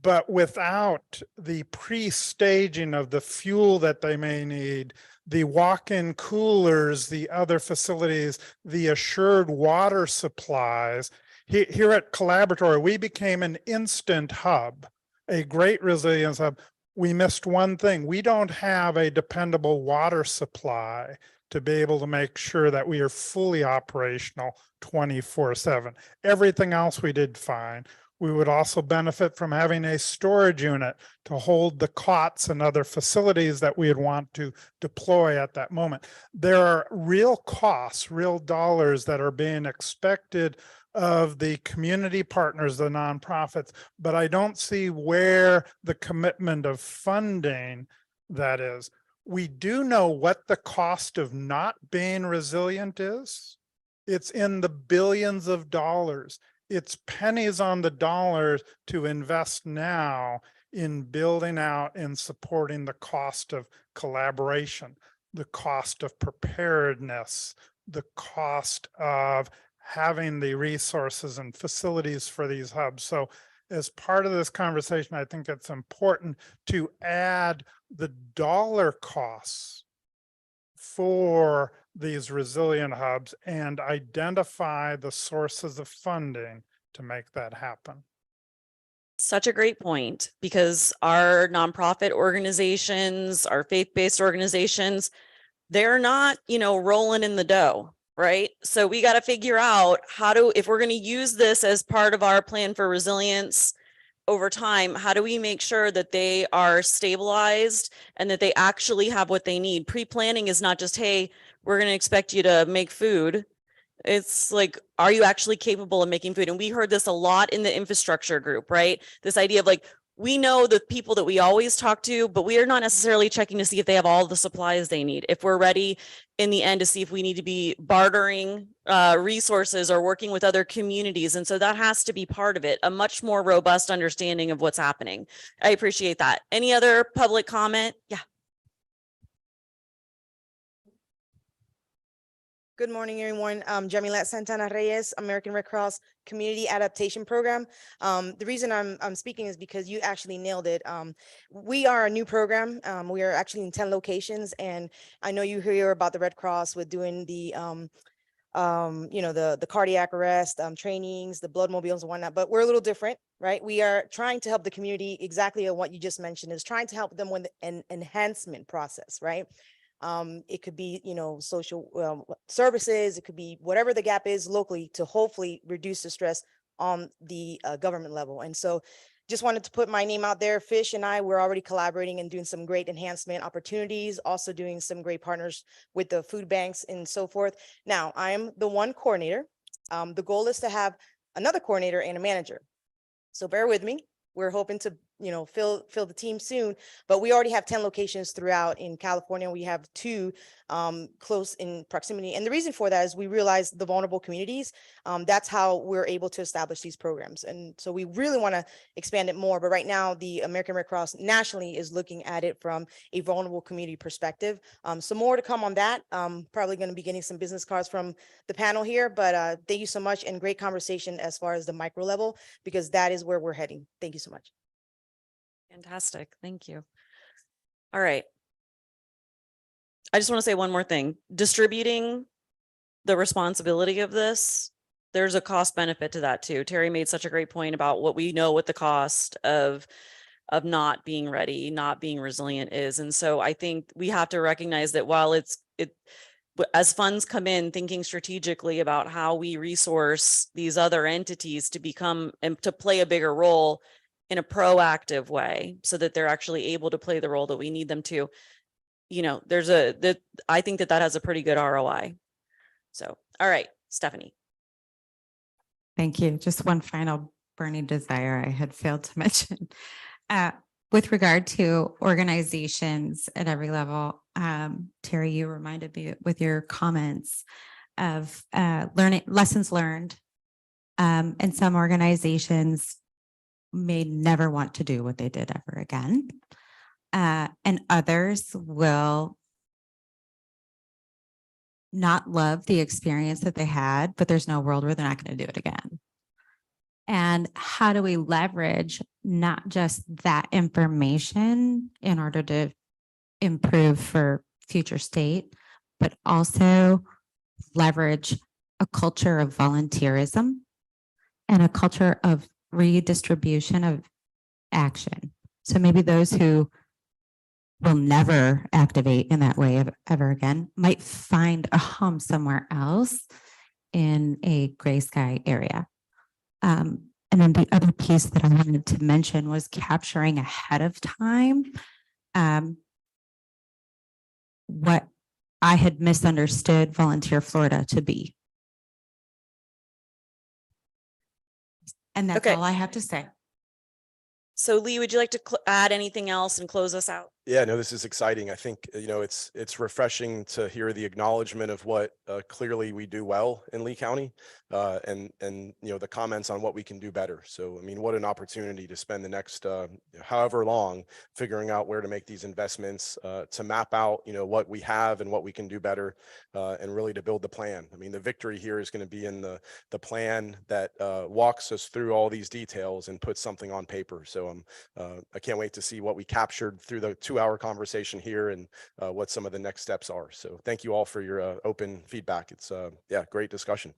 T: but without the pre-staging of the fuel that they may need, the walk-in coolers, the other facilities, the assured water supplies. Here at Collaboratory, we became an instant hub, a great resilience hub. We missed one thing. We don't have a dependable water supply to be able to make sure that we are fully operational 24/7. Everything else we did fine. We would also benefit from having a storage unit to hold the cots and other facilities that we would want to deploy at that moment. There are real costs, real dollars that are being expected of the community partners, the nonprofits, but I don't see where the commitment of funding that is. We do know what the cost of not being resilient is. It's in the billions of dollars. It's pennies on the dollar to invest now in building out and supporting the cost of collaboration, the cost of preparedness, the cost of having the resources and facilities for these hubs. So as part of this conversation, I think it's important to add the dollar costs for these resilient hubs and identify the sources of funding to make that happen.
H: Such a great point, because our nonprofit organizations, our faith-based organizations, they're not, rolling in the dough, right? So we got to figure out if we're going to use this as part of our plan for resilience over time, how do we make sure that they are stabilized and that they actually have what they need? Pre-planning is not just, hey, we're going to expect you to make food. It's like, are you actually capable of making food? And we heard this a lot in the infrastructure group, right? This idea of like, we know the people that we always talk to, but we are not necessarily checking to see if they have all the supplies they need. If we're ready in the end to see if we need to be bartering resources or working with other communities. And so that has to be part of it, a much more robust understanding of what's happening. I appreciate that. Any other public comment? Yeah.
U: Good morning, everyone. Jamilat Santana Reyes, American Red Cross Community Adaptation Program. The reason I'm speaking is because you actually nailed it. We are a new program. We are actually in 10 locations, and I know you hear about the Red Cross with doing the the cardiac arrest trainings, the blood mobiles and whatnot, but we're a little different, right? We are trying to help the community exactly on what you just mentioned, is trying to help them with an enhancement process, right? It could be, social services, it could be whatever the gap is locally to hopefully reduce the stress on the government level. And so just wanted to put my name out there. Fish and I, we're already collaborating and doing some great enhancement opportunities, also doing some great partners with the food banks and so forth. Now, I am the one coordinator. The goal is to have another coordinator and a manager. So bear with me. We're hoping to, fill the team soon, but we already have 10 locations throughout in California. We have 2 close in proximity. And the reason for that is we realize the vulnerable communities. That's how we're able to establish these programs. And so we really want to expand it more. But right now, the American Red Cross nationally is looking at it from a vulnerable community perspective. So more to come on that. Probably going to be getting some business cards from the panel here, but thank you so much, and great conversation as far as the micro level, because that is where we're heading. Thank you so much.
H: Fantastic. Thank you. All right. I just want to say one more thing. Distributing the responsibility of this, there's a cost benefit to that too. Terry made such a great point about what we know what the cost of not being ready, not being resilient is. And so I think we have to recognize that while as funds come in, thinking strategically about how we resource these other entities to become and to play a bigger role in a proactive way so that they're actually able to play the role that we need them to, I think that has a pretty good ROI. So, all right, Stephanie.
Q: Thank you. Just one final burning desire I had failed to mention. With regard to organizations at every level, Terry, you reminded me with your comments of lessons learned. And some organizations may never want to do what they did ever again. And others will not love the experience that they had, but there's no world where they're not going to do it again. And how do we leverage not just that information in order to improve for future state, but also leverage a culture of volunteerism and a culture of redistribution of action. So maybe those who will never activate in that way ever again might find a home somewhere else in a gray sky area. And then the other piece that I wanted to mention was capturing ahead of time what I had misunderstood Volunteer Florida to be. And that's
H: Okay.
Q: all I have to say.
H: So Lee, would you like to add anything else and close us out?
C: Yeah, no, this is exciting. I think, it's refreshing to hear the acknowledgement of what clearly we do well in Lee County, and the comments on what we can do better. So, I mean, what an opportunity to spend the next however long figuring out where to make these investments, to map out, what we have and what we can do better, and really to build the plan. I mean, the victory here is going to be in the plan that walks us through all these details and puts something on paper. So I can't wait to see what we captured through the 2-hour conversation here and what some of the next steps are. So thank you all for your open feedback. It's great discussion.